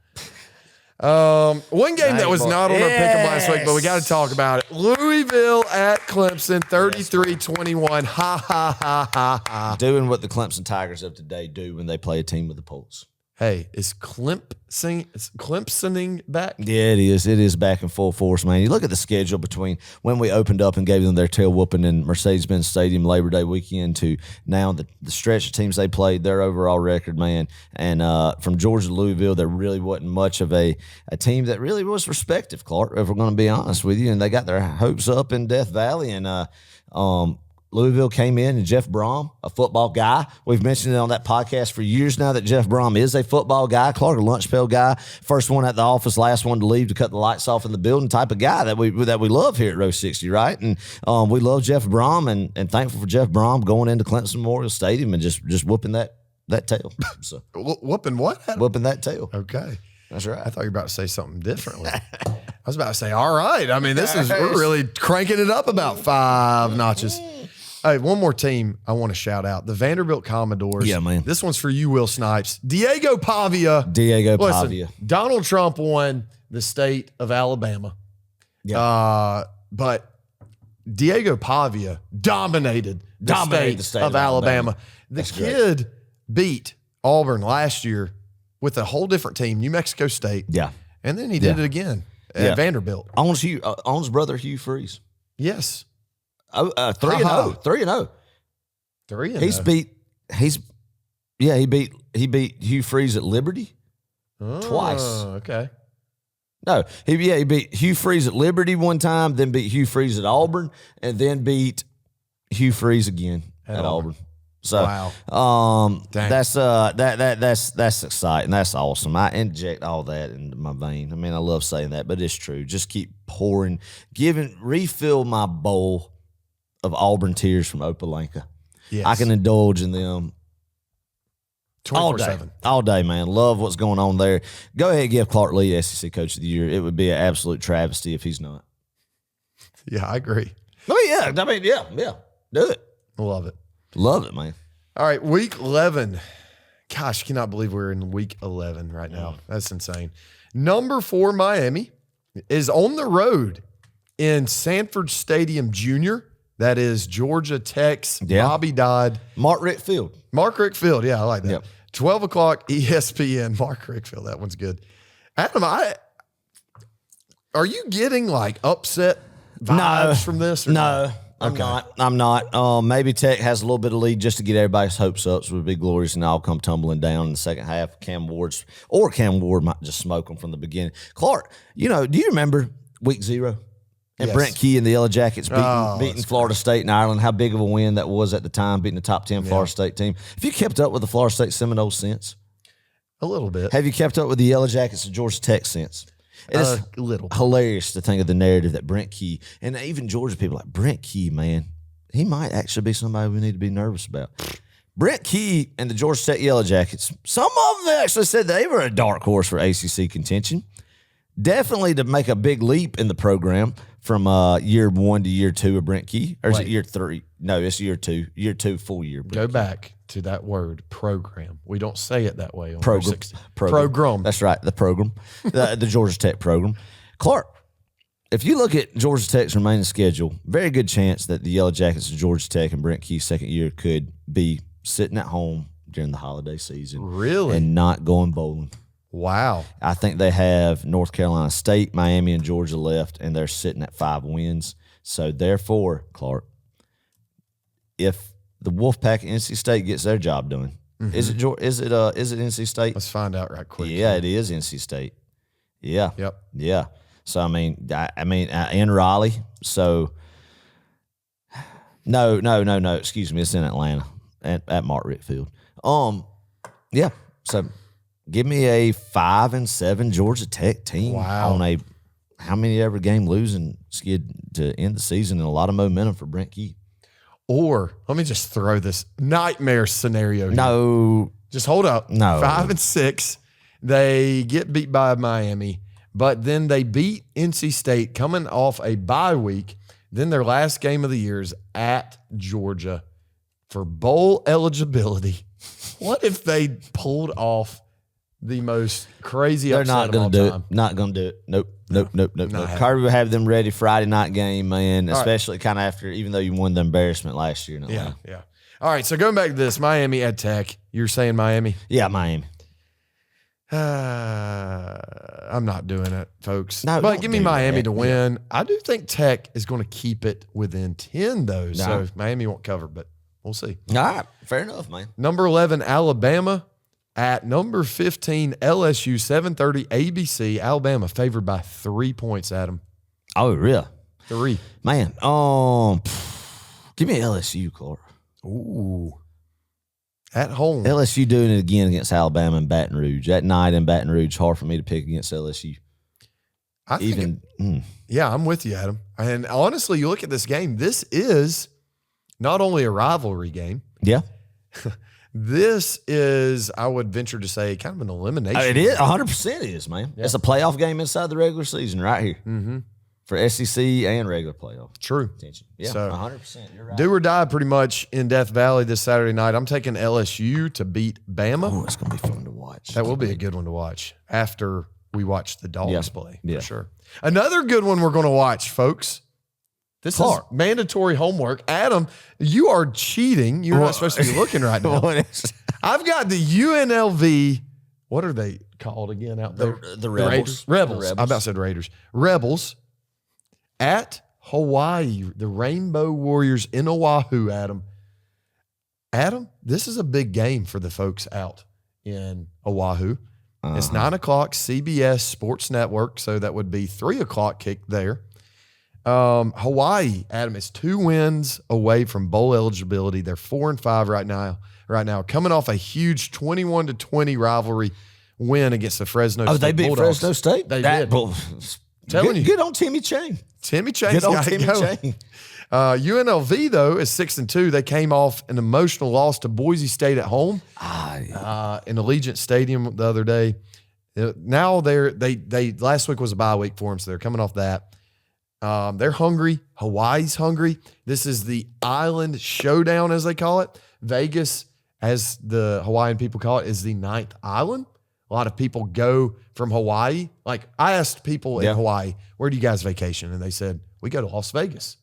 One game that was not on our pick 'em last week, but we got to talk about it. Louisville at Clemson, 33-21. Ha, ha, ha, ha, ha. Doing what the Clemson Tigers of today do when they play a team with a pulse. Hey, is Clemsoning back? Yeah, it is. It is back in full force, man. You look at the schedule between when we opened up and gave them their tail whooping in Mercedes-Benz Stadium Labor Day weekend to now the stretch of teams they played, their overall record, man. And from Georgia to Louisville, there really wasn't much of a team that really was respected, Clark, if we're going to be honest with you. And they got their hopes up in Death Valley. And Louisville came in, and Jeff Brom, a football guy. We've mentioned it on that podcast for years now that Jeff Brom is a football guy. Clark, a lunch pail guy. First one at the office, last one to leave to cut the lights off in the building type of guy that we love here at Row 60, right? And we love Jeff Brom and thankful for Jeff Brom going into Clemson Memorial Stadium and just whooping that tail. So Whooping what? whooping that tail. Okay. That's right. I thought you were about to say something differently. I was about to say, all right. I mean, we're really cranking it up about 5 notches. Hey, one more team I want to shout out. The Vanderbilt Commodores. Yeah, man. This one's for you, Will Snipes. Diego Pavia. Pavia. Donald Trump won the state of Alabama. Yeah. But Diego Pavia dominated the state of Alabama. The kid beat Auburn last year with a whole different team, New Mexico State. Yeah. And then he did it again at Vanderbilt. Owns brother Hugh Freeze. Yes. 3-0. 3-0. 3-0. He beat Hugh Freeze at Liberty twice. Okay. No, he beat Hugh Freeze at Liberty one time, then beat Hugh Freeze at Auburn, and then beat Hugh Freeze again at Auburn. So, wow. That's exciting. That's awesome. I inject all that into my vein. I mean, I love saying that, but it's true. Just keep pouring, refill my bowl of Auburn tears from Opalanka. Yes. I can indulge in them 24/7. All day, man. Love what's going on there. Go ahead and give Clark Lee SEC Coach of the Year. It would be an absolute travesty if he's not. Yeah, I agree. Oh, yeah. I mean, yeah. Do it. Love it. Love it, man. All right, week 11. Gosh, cannot believe we're in week 11 right now. That's insane. Number 4, Miami, is on the road in Sanford Stadium Jr. That is Georgia Tech's Bobby Dodd. Mark Richt Field. Yeah, I like that. Yep. 12 o'clock ESPN. Mark Richtfield. That one's good. Adam, are you getting like upset vibes from this? Or no. I'm not. Maybe Tech has a little bit of lead just to get everybody's hopes up, so it would be glorious, and I'll come tumbling down in the second half. Cam Ward might just smoke them from the beginning. Clark, do you remember week 0? And yes. Brent Key and the Yellow Jackets beating Florida State and Ireland. How big of a win that was at the time, beating the top 10 Florida State team. Have you kept up with the Florida State Seminoles since? A little bit. Have you kept up with the Yellow Jackets and Georgia Tech since? It's little hilarious to think of the narrative that Brent Key, and even Georgia people like Brent Key, man, he might actually be somebody we need to be nervous about. Brent Key and the Georgia Tech Yellow Jackets, some of them actually said they were a dark horse for ACC contention. Definitely to make a big leap in the program from year 1 to year 2 of Brent Key. Or is it year 3? No, it's year 2. Year 2, full year. Go back to that word, program. We don't say it that way on Program. Program. That's right, the program. the Georgia Tech program. Clark, if you look at Georgia Tech's remaining schedule, very good chance that the Yellow Jackets of Georgia Tech and Brent Key's second year could be sitting at home during the holiday season. Really? And not going bowling. Wow. I think they have North Carolina State, Miami, and Georgia left, and they're sitting at 5 wins. So, therefore, Clark, if the Wolfpack NC State gets their job done, is it NC State? Let's find out right quick. Yeah, it is NC State. Yeah. Yep. Yeah. So, in Raleigh. So, no. Excuse me. It's in Atlanta at Mark Richt Field. Yeah. So, give me a 5-7 Georgia Tech team on a how many ever game losing skid to end the season, and a lot of momentum for Brent Key. Or let me just throw this nightmare scenario here. No. Just hold up. No. 5-6. They get beat by Miami, but then they beat NC State coming off a bye week. Then their last game of the year is at Georgia for bowl eligibility. What if they pulled off the most crazy They're upset not of going all to do time. it. Not going to do it. Nope. Nope. happening. Kirby will have them ready Friday night game, man, especially kind of after, even though you won the embarrassment last year in Atlanta. Yeah. All right, so going back to this, Miami at Tech. You're saying Miami? Yeah, Miami. I'm not doing it, folks. No, but don't give me do Miami that. to win. I do think Tech is going to keep it within 10, though. So Miami won't cover, but we'll see. All right. Fair enough, man. Number 11, Alabama at number 15, LSU, 7:30 ABC. Alabama favored by 3 points, Adam. Oh, really? 3. Man, give me LSU, Clark. Ooh. At home. LSU doing it again against Alabama and Baton Rouge. That night in Baton Rouge, hard for me to pick against LSU. I think yeah, I'm with you, Adam. And honestly, you look at this game, this is not only a rivalry game. Yeah. This is, I would venture to say, kind of an elimination. It is. 100% is, man. Yeah. It's a playoff game inside the regular season right here. Mm-hmm. For SEC and regular playoff. True. Attention. Yeah, so, 100%. You're right. Do or die pretty much in Death Valley this Saturday night. I'm taking LSU to beat Bama. Oh, it's going to be fun to watch. That will be a good one to watch after we watch the Dawgs play, for sure. Another good one we're going to watch, folks. This is mandatory homework. Adam, you are cheating. You're not supposed to be looking right now. I've got the UNLV. What are they called again out there? The Rebels. Rebels. I about said Raiders. Rebels at Hawaii. The Rainbow Warriors in Oahu, Adam. Adam, this is a big game for the folks out in Oahu. It's 9 o'clock, CBS Sports Network, so that would be 3 o'clock kick there. Hawaii, Adam, is 2 wins away from bowl eligibility. They're 4-5 right now, coming off a huge 21-20 rivalry win against the Fresno State. Oh, they beat Bulldogs. Fresno State? They did. Telling you. Good on Timmy Chang. Timmy Chang's got it going. UNLV, though, is 6-2. They came off an emotional loss to Boise State at home in Allegiant Stadium the other day. Now they last week was a bye week for them, so they're coming off that. They're hungry. Hawaii's hungry. This is the Island Showdown, as they call it. Vegas, as the Hawaiian people call it, is the 9th island. A lot of people go from Hawaii. Like, I asked people in Hawaii, where do you guys vacation? And they said, we go to Las Vegas.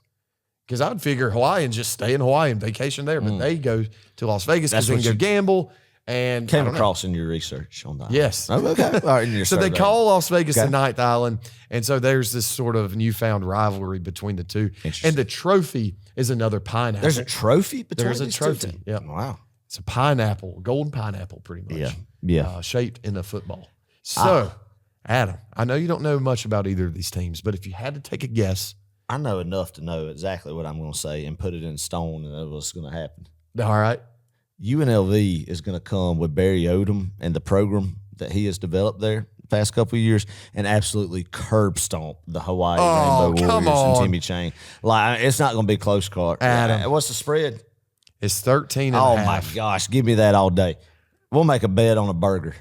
Because I'd figure Hawaiians just stay in Hawaii and vacation there, but they go to Las Vegas because they can go gamble. And came across in your research on that. Yes. Oh, okay. All right, so they call Las Vegas the 9th island. And so there's this sort of newfound rivalry between the two. And the trophy is another pineapple. There's a trophy between There's a trophy. Yeah. Wow. It's a pineapple, golden pineapple, pretty much. Yeah. Shaped in a football. So, Adam, I know you don't know much about either of these teams, but if you had to take a guess. I know enough to know exactly what I'm going to say and put it in stone, and that's what's going to happen. All right. UNLV is going to come with Barry Odom and the program that he has developed there the past couple of years and absolutely curb stomp the Hawaii Rainbow Warriors and Timmy Chang. Like, it's not going to be close, Clark. Adam. What's the spread? It's 13 and a half. My gosh. Give me that all day. We'll make a bet on a burger.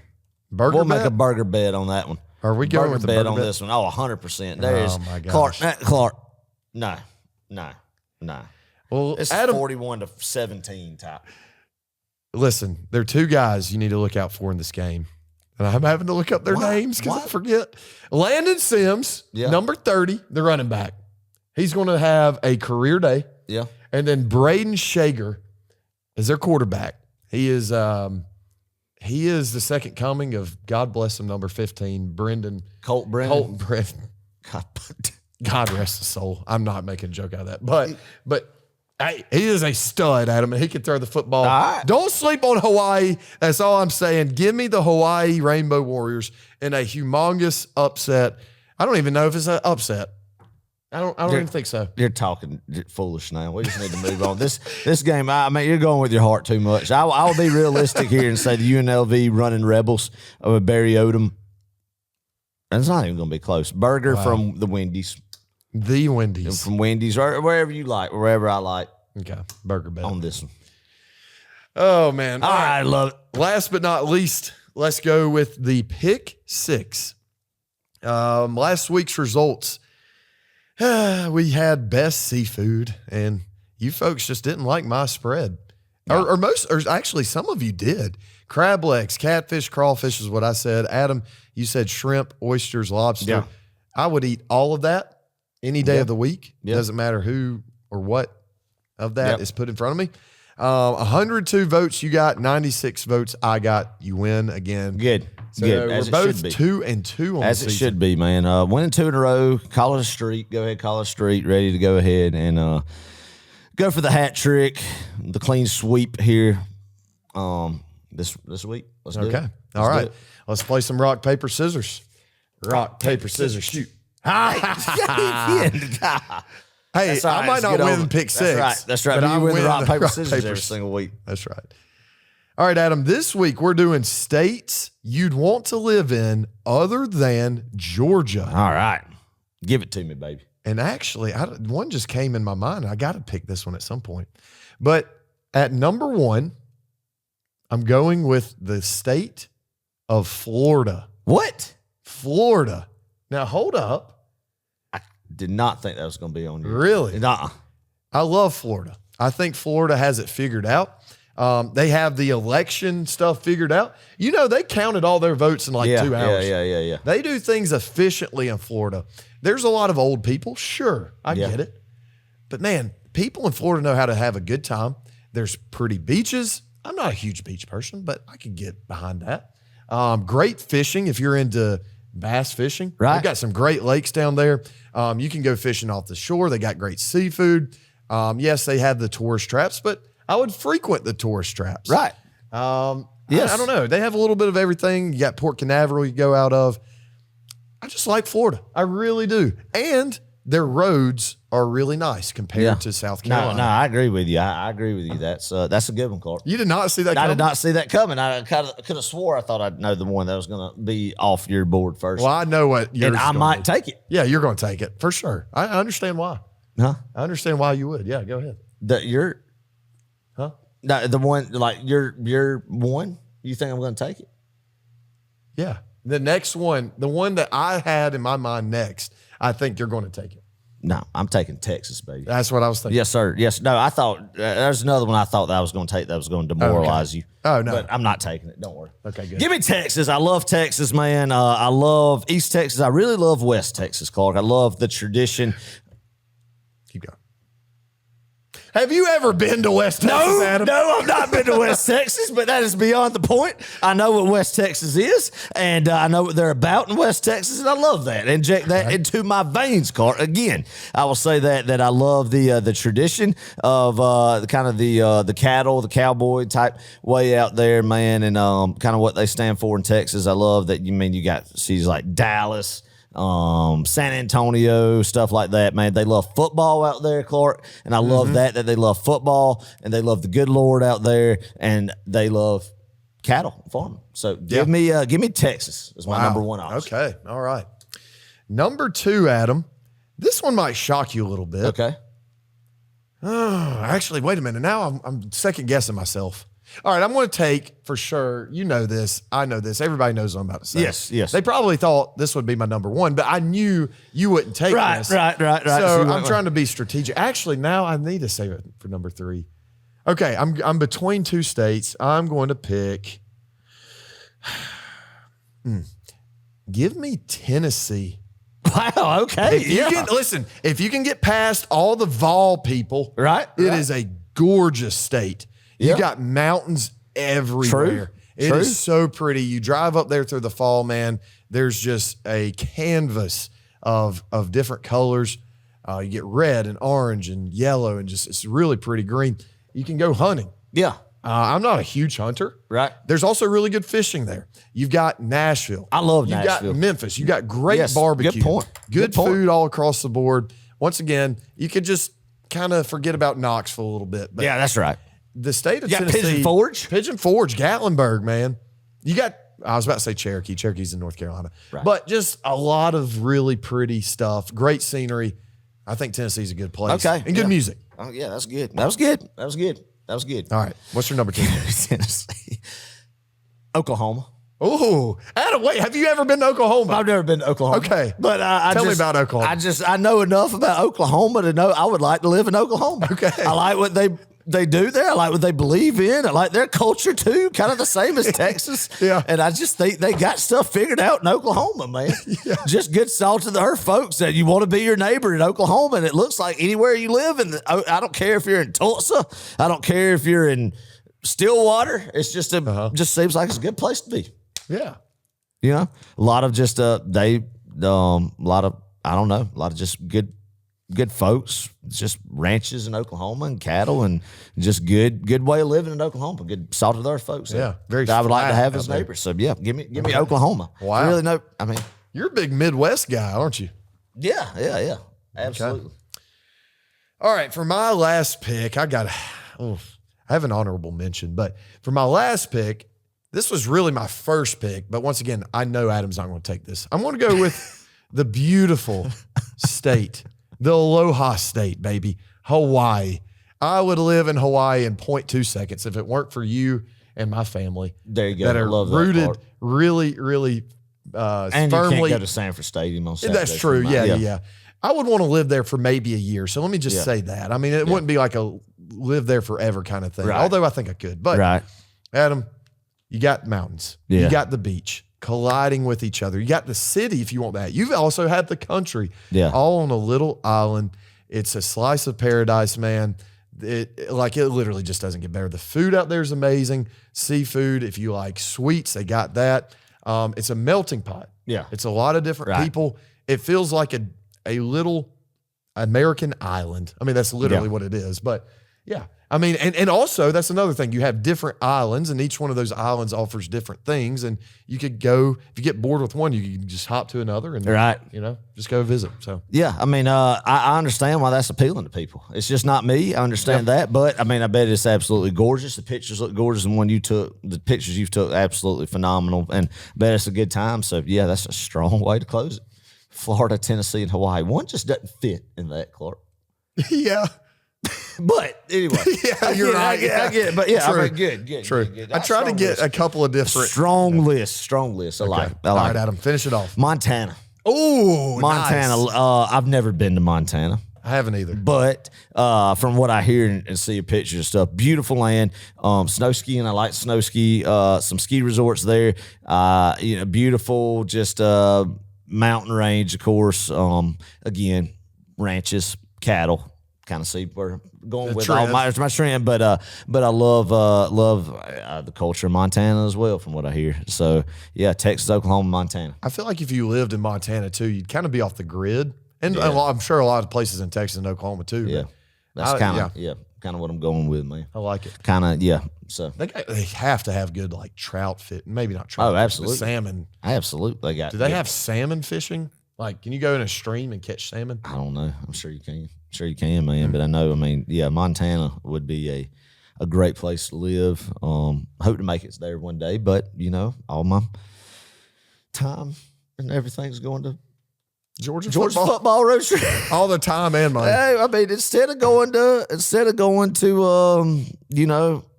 We'll make a burger bet on that one. Are we going with the bet burger on bet? this one? Oh, 100%. There is. My gosh. Clark. No. Well, It's Adam, 41-17 type. listen, there are 2 guys you need to look out for in this game. And I'm having to look up their names because I forget. Landon Sims, number 30, the running back. He's going to have a career day. Yeah. And then Braden Shager is their quarterback. He is the second coming of, God bless him, number 15, Colton Brennan. Colton Brennan. God rest his soul. I'm not making a joke out of that. But hey, he is a stud, Adam, and he can throw the football. Right. Don't sleep on Hawaii. That's all I'm saying. Give me the Hawaii Rainbow Warriors in a humongous upset. I don't even know if it's an upset. I don't even think so. You're talking foolish now. We just need to move on. This game, I mean, you're going with your heart too much. I'll be realistic here and say the UNLV running Rebels with Barry Odom. And it's not even going to be close. Burger from the Wendy's. The Wendy's. From Wendy's or wherever you like, wherever I like. Okay, burger bet. On this one. Oh, man. All right, I love it. Last but not least, let's go with the Pick 6. Last week's results. We had best seafood, and you folks just didn't like my spread. or actually some of you did. Crab legs, catfish, crawfish is what I said. Adam, you said shrimp, oysters, lobster. Yeah. I would eat all of that any day of the week. Yeah. Doesn't matter who or what of that is put in front of me. 102 votes you got, 96 votes I got. You win again. Good. So Good. we're As it both should be. 2-2 on As the it season. should be, man. Winning 2 in a row, call it a streak. Go ahead, call it a streak. Ready to go ahead and go for the hat trick, the clean sweep here this week. Let's do it. Okay. All right. Let's play some rock, paper, scissors. Rock, paper, scissors, shoot. Hey, That's all I right. might Let's not get win over it. pick six. That's right. But But I you win the win rock, paper, rock, scissors every paper, single week. That's right. All right, Adam, this week we're doing states you'd want to live in other than Georgia. All right. Give it to me, baby. And actually, one just came in my mind. I got to pick this one at some point. But at number 1, I'm going with the state of Florida. What? Florida. Now, hold up. Did not think that was going to be on you. Really? Nuh-uh. I love Florida. I think Florida has it figured out. They have the election stuff figured out. You know, they counted all their votes in 2 hours. Yeah. They do things efficiently in Florida. There's a lot of old people. Sure, I get it. But man, people in Florida know how to have a good time. There's pretty beaches. I'm not a huge beach person, but I could get behind that. Great fishing if you're into bass fishing. Right. They've got some great lakes down there. You can go fishing off the shore. They got great seafood. Yes, they have the tourist traps, but I would frequent the tourist traps. Right. Yes. I don't know. They have a little bit of everything. You got Port Canaveral you go out of. I just like Florida. I really do. And their roads are really nice compared to South Carolina. No, I agree with you. I agree with you. That's a good one, Clark. You did not see that I coming? did not see that coming. I could have swore I thought I'd know the one that was going to be off your board first. Well, I know what yours and is I gonna might be. take it. Yeah, you're going to take it for sure. I understand why. Huh? I understand why you would. Yeah, go ahead. The one like your one. You think I'm going to take it? Yeah. The next one, the one that I had in my mind next, I think you're going to take it. No, I'm taking Texas, baby. That's what I was thinking. Yes, sir. Yes. No, I thought there's another one I thought that I was going to take that was going to demoralize you. Oh, no. But I'm not taking it. Don't worry. Okay, good. Give me Texas. I love Texas, man. I love East Texas. I really love West Texas, Clark. I love the tradition. Keep going. Have you ever been to West Texas, Adam? No, I've not been to West Texas, but that is beyond the point. I know what West Texas is, and I know what they're about in West Texas, and I love that. Inject that into my veins, Clark. Again, I will say that I love the tradition of the cattle, the cowboy type way out there, man, and kind of what they stand for in Texas. I love that. You got cities like Dallas, San Antonio, stuff like that, man. They love football out there, Clark, and I love that they love football and they love the good Lord out there and they love cattle and farming. So give me Texas as my number one option. Okay, all right. Number 2, Adam. This one might shock you a little bit. Okay. Actually, wait a minute. Now I'm second guessing myself. All right, I'm going to take for sure. You know this. I know this. Everybody knows what I'm about to say. Yes. They probably thought this would be my number 1, but I knew you wouldn't take this. Right. So I'm trying to be strategic. Actually, now I need to save it for number 3. Okay, I'm between 2 states. I'm going to pick. Give me Tennessee. Wow. Okay. If you can get past all the Vol people, it is a gorgeous state. You got mountains everywhere. It is so pretty. You drive up there through the fall, man. There's just a canvas of different colors. You get red and orange and yellow and just it's really pretty green. You can go hunting. Yeah. I'm not a huge hunter. Right. There's also really good fishing there. You've got Nashville. I love You've Nashville. got Memphis. You got great barbecue. Good point. Good food all across the board. Once again, you could just kind of forget about Knoxville a little bit. But yeah, that's right. the state of You got Tennessee. Pigeon Forge? Gatlinburg, man. You got, I was about to say Cherokee. Cherokee's in North Carolina. Right. But just a lot of really pretty stuff. Great scenery. I think Tennessee's a good place. Okay. And good music. Oh, yeah, that's good. That was good. All right. What's your number 2? Tennessee. Oklahoma. Oh, Adam, wait. Have you ever been to Oklahoma? I've never been to Oklahoma. Okay. But Tell me about Oklahoma. I know enough about Oklahoma to know I would like to live in Oklahoma. Okay. I like what they They do there. I like what they believe in. I like their culture too, kind of the same as Texas. Yeah. And I just think they got stuff figured out in Oklahoma, man. Yeah. Just good salt of the earth folks that you want to be your neighbor in Oklahoma. And it looks like anywhere you live. And I don't care if you're in Tulsa. I don't care if you're in Stillwater. It's just just seems like it's a good place to be. Yeah. You know, a lot of just a lot of just good folks, just ranches in Oklahoma and cattle and just good way of living in Oklahoma. Good salt of the earth folks. Yeah, very. I would like to have as there. neighbors. So yeah, give me Oklahoma. Wow. I really know. I mean, You're a big Midwest guy, aren't you? yeah, absolutely. Okay. All right, for my last pick, I have an honorable mention, but for my last pick, this was really my first pick. But once again, I know Adam's not going to take this. I'm going to go with the beautiful state. The Aloha State, baby, Hawaii. I would live in Hawaii in 0.2 seconds if it weren't for you and my family. There you go. That are Love that rooted part. really And firmly. you can't go to Sanford Stadium on Saturday. That's true. Yeah. I would want to live there for maybe a year. So let me just say that. I mean, it wouldn't be like a live there forever kind of thing. Right. Although I think I could. But Adam, you got mountains. Yeah. You got the beach colliding with each other. You got the city if you want that. You've also had the country. Yeah. All on a little island. It's a slice of paradise, man. It literally just doesn't get better. The food out there is amazing. Seafood, if you like sweets, they got that. It's a melting pot. Yeah. It's a lot of different people. It feels like a little American island. I mean, that's literally what it is. But yeah, I mean, and also that's another thing. You have different islands, and each one of those islands offers different things. And you could go, if you get bored with one, you can just hop to another and just go visit. So yeah, I mean, I understand why that's appealing to people. It's just not me. I understand that, but I mean, I bet it's absolutely gorgeous. The pictures look gorgeous, and the pictures you've took, absolutely phenomenal, and I bet it's a good time. So yeah, that's a strong way to close it. Florida, Tennessee, and Hawaii. One just doesn't fit in that, Clark. yeah. But anyway, you're right. I get it. But yeah, True. I mean, good. True. Good. I tried to get a couple of different strong list. I like it. All right, Adam, finish it off. Montana. Oh, Montana. nice. I've never been to Montana. I haven't either. But from what I hear and see of pictures and stuff, beautiful land. Snow skiing, I like snow ski. Some ski resorts there. Beautiful, just mountain range, of course. Again, ranches, cattle. Kind of see where I'm going with all my trend, but I love the culture of Montana as well, from what I hear. So yeah, Texas, Oklahoma, Montana. I feel like if you lived in Montana too, you'd kind of be off the grid. And I'm sure a lot of places in Texas and Oklahoma too. Yeah, that's kind of what I'm going with, man. I like it. Kind of, so they have to have good like trout fit, maybe not trout. Oh, absolutely. Salmon. Absolutely, Do they have salmon fishing? Like, can you go in a stream and catch salmon? I don't know. I'm sure you can. Man. But I know. I mean, Montana would be a great place to live. Hope to make it there one day. But all my time and everything's going to Georgia football road trip all the time and money. Hey, I mean, instead of going to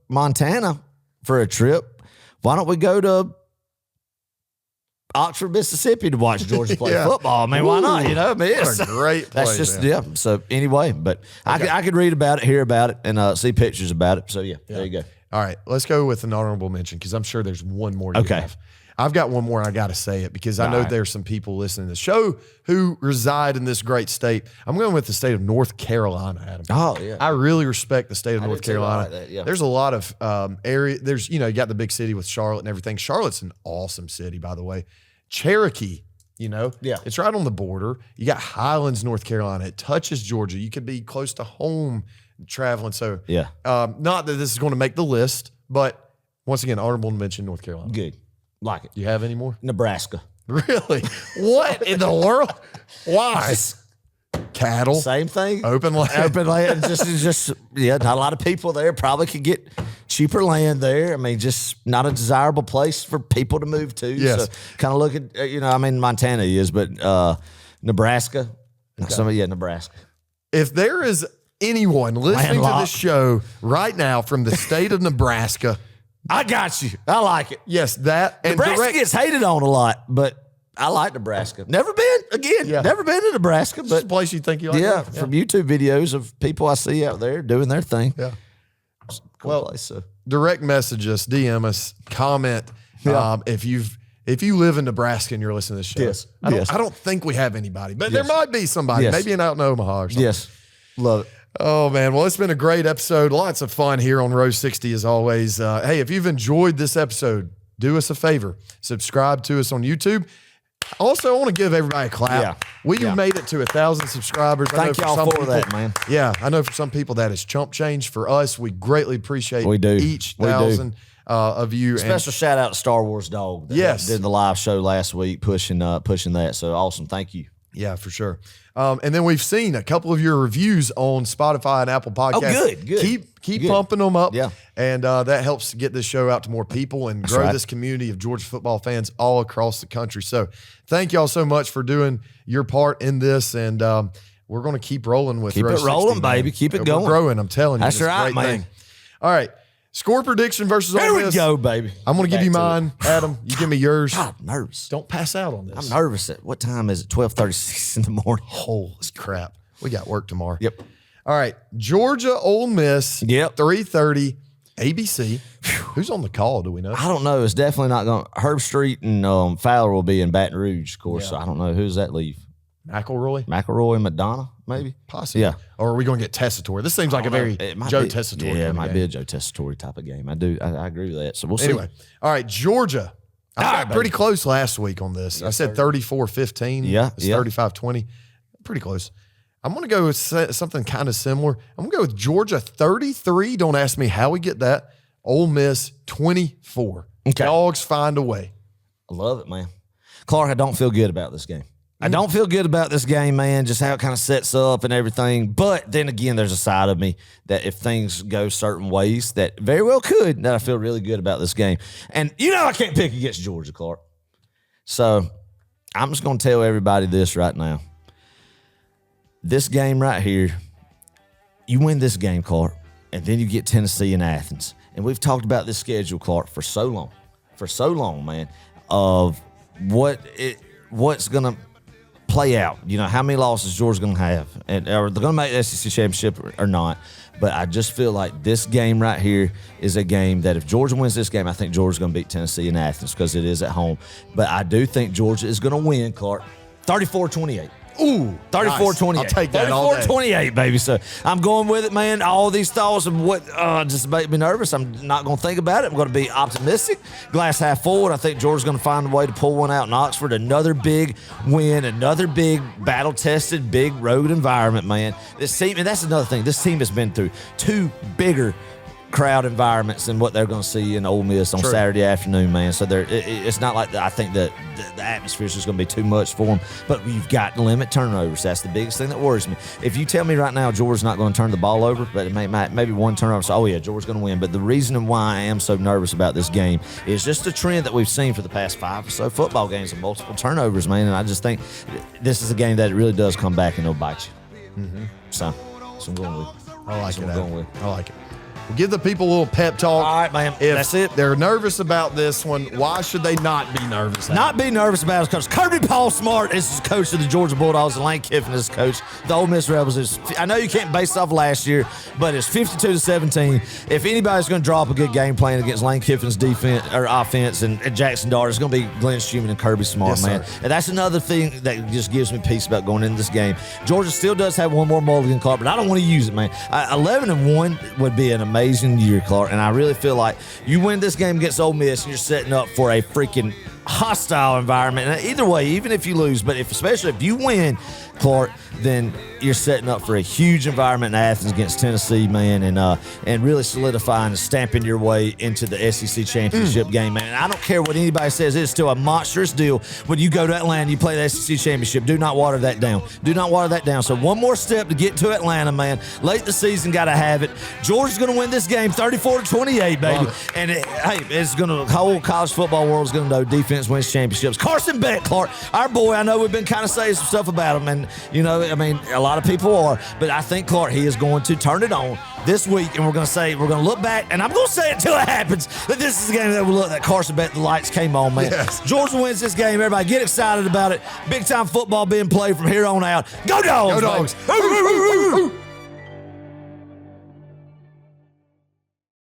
Montana for a trip, why don't we go to Oxford, Mississippi to watch Georgia play football? I mean, why not? What a great place. That's just So anyway, but I could read about it, hear about it, and see pictures about it. So there you go. All right, let's go with an honorable mention because I'm sure there's one more. Have. I've got one more, and I got to say it because I know there's some people listening to the show who reside in this great state. I'm going with the state of North Carolina, Adam. Oh, yeah. I really respect the state of North Carolina. Like that, There's a lot of area. There's, you got the big city with Charlotte and everything. Charlotte's an awesome city, by the way. Cherokee, it's right on the border. You got Highlands, North Carolina. It touches Georgia. You could be close to home traveling. So, not that this is going to make the list, but once again, honorable mention North Carolina. Good. Like it. You have any more? Nebraska. Really? What in the world? Why? Cattle. Same thing. Open land. Open land. Just not a lot of people there. Probably could get cheaper land there. I mean, just not a desirable place for people to move to. Yes. So kind of look at, Montana is, but Nebraska. Okay. Nebraska. If there is anyone listening to this show right now from the state of Nebraska, I got you. I like it. Yes, that. And Nebraska gets hated on a lot, but I like Nebraska. Never been to Nebraska, but it's a place you think you like. From YouTube videos of people I see out there doing their thing. Yeah. cool place. So direct message us, DM us, comment. Yeah. If you live in Nebraska and you're listening to this show. Yes. I don't think we have anybody, but there might be somebody. Yes. Maybe out in Omaha or something. yes, love it. Oh, man. Well, it's been a great episode. Lots of fun here on Row 60 as always. Hey, if you've enjoyed this episode, do us a favor. Subscribe to us on YouTube. Also, I want to give everybody a clap. Yeah. We Yeah. made it to 1,000 subscribers. I know Thank y'all some for that, man. Yeah, I know for some people that is chump change. For us, we greatly appreciate We do. each We do. 1,000 of you. Special shout out to Star Wars Dog. That Yes. did the live show last week, pushing that. So awesome. Thank you. Yeah, for sure. And then we've seen a couple of your reviews on Spotify and Apple Podcasts. Oh, good. Keep Good. pumping them up. Yeah. And that helps to get this show out to more people and grow right. this community of Georgia football fans all across the country. So thank y'all so much for doing your part in this. And we're going to keep rolling with Keep Row it 60, rolling, man. baby. Keep it We're going. growing, I'm telling you. That's It's a right, great man. thing. All right. Score prediction versus There Ole we Miss. go, baby. I'm going to give you Back to mine, Adam. You give me yours. God, I'm nervous. Don't pass out on this. I'm nervous. At what time is it? 12:36 in the morning. Holy crap. We got work tomorrow. Yep. All right. Georgia, Ole Miss. Yep. 3:30 ABC. Who's on the call? Do we know? I don't know. It's definitely not going. Herb Street and Fowler will be in Baton Rouge, of course. So I don't know who's that leave. McElroy? McElroy and Madonna, maybe. Possibly. Yeah. Or are we going to get Tessitore? This seems like a very It might Joe be- Tessitore. Yeah, kind it of might game. be a Joe Tessitore type of game. I agree with that. So we'll see. Anyway. All right. Georgia. I All got right, pretty baby. close last week on this. I said 34-15. Yeah, It's yeah. 35-20. Pretty close. I'm going to go with something kind of similar. I'm going to go with Georgia 33. Don't ask me how we get that. Ole Miss 24. Okay. Dogs find a way. I love it, man. Clark, I don't feel good about this game. I don't feel good about this game, man, just how it kind of sets up and everything. But then again, there's a side of me that if things go certain ways that very well could, that I feel really good about this game. And you know I can't pick against Georgia, Clark. So I'm just going to tell everybody this right now. This game right here, you win this game, Clark, and then you get Tennessee and Athens. And we've talked about this schedule, Clark, for so long, man, of what's going to play out. You know, how many losses Georgia's going to have. And are they going to make the SEC championship or not? But I just feel like this game right here is a game that if Georgia wins this game, I think Georgia's going to beat Tennessee and Athens because it is at home. But I do think Georgia is going to win, Clark, 34-28. Ooh, 34-28. I'll take that all day. 34-28, baby. So I'm going with it, man. All these thoughts of what just make me nervous. I'm not going to think about it. I'm going to be optimistic. Glass half full. I think Georgia's going to find a way to pull one out in Oxford. Another big win. Another big battle-tested, big road environment, man. This team, and that's another thing. This team has been through two bigger crowd environments than what they're going to see in Ole Miss on True. Saturday afternoon, man. So it's not like I think that the atmosphere is just going to be too much for them. But you've got to limit turnovers. That's the biggest thing that worries me. If you tell me right now Georgia's not going to turn the ball over, but it maybe one turnover, so oh yeah, Georgia's going to win. But the reason why I am so nervous about this game is just a trend that we've seen for the past 5 or so football games of multiple turnovers, man. And I just think this is a game that it really does come back and it'll bite you. Mm-hmm. So I'm going with. I like it. I'm going with. I like it. We'll give the people a little pep talk. All right, man. If That's it. they're nervous about this one, why should they not be nervous? Not be nervous about it because Kirby Paul Smart is coach of the Georgia Bulldogs and Lane Kiffin is coach. The Ole Miss Rebels is. I know you can't base it off last year, but it's 52-17. If anybody's going to draw up a good game plan against Lane Kiffin's defense or offense and Jaxon Dart, it's going to be Glenn Schumann and Kirby Smart, Yes, man. sir. And that's another thing that just gives me peace about going into this game. Georgia still does have one more mulligan, Clark, but I don't want to use it, man. 11-1 would be an amazing year, Clark. And I really feel like you win this game against Ole Miss and you're setting up for a freaking hostile environment. And either way, even if you lose, but especially if you win, Clark, then you're setting up for a huge environment in Athens against Tennessee, man, and really solidifying and stamping your way into the SEC championship game, man. And I don't care what anybody says; it's still a monstrous deal when you go to Atlanta and you play the SEC championship. Do not water that down. Do not water that down. So one more step to get to Atlanta, man. Late in the season, got to have it. Georgia's going to win this game, 34-28, baby. And it's going to. The whole college football world is going to know defense wins championships. Carson Beck, Clark, our boy. I know we've been kind of saying some stuff about him, and you know, I mean, a lot of people are, but I think Clark, he is going to turn it on this week, and we're going to look back, and I'm going to say it till it happens, that this is a game that will look that Carson Beck, the lights came on, man. Yes. Georgia wins this game. Everybody get excited about it. Big time football being played from here on out. Go Dogs! Go Dogs. Baby.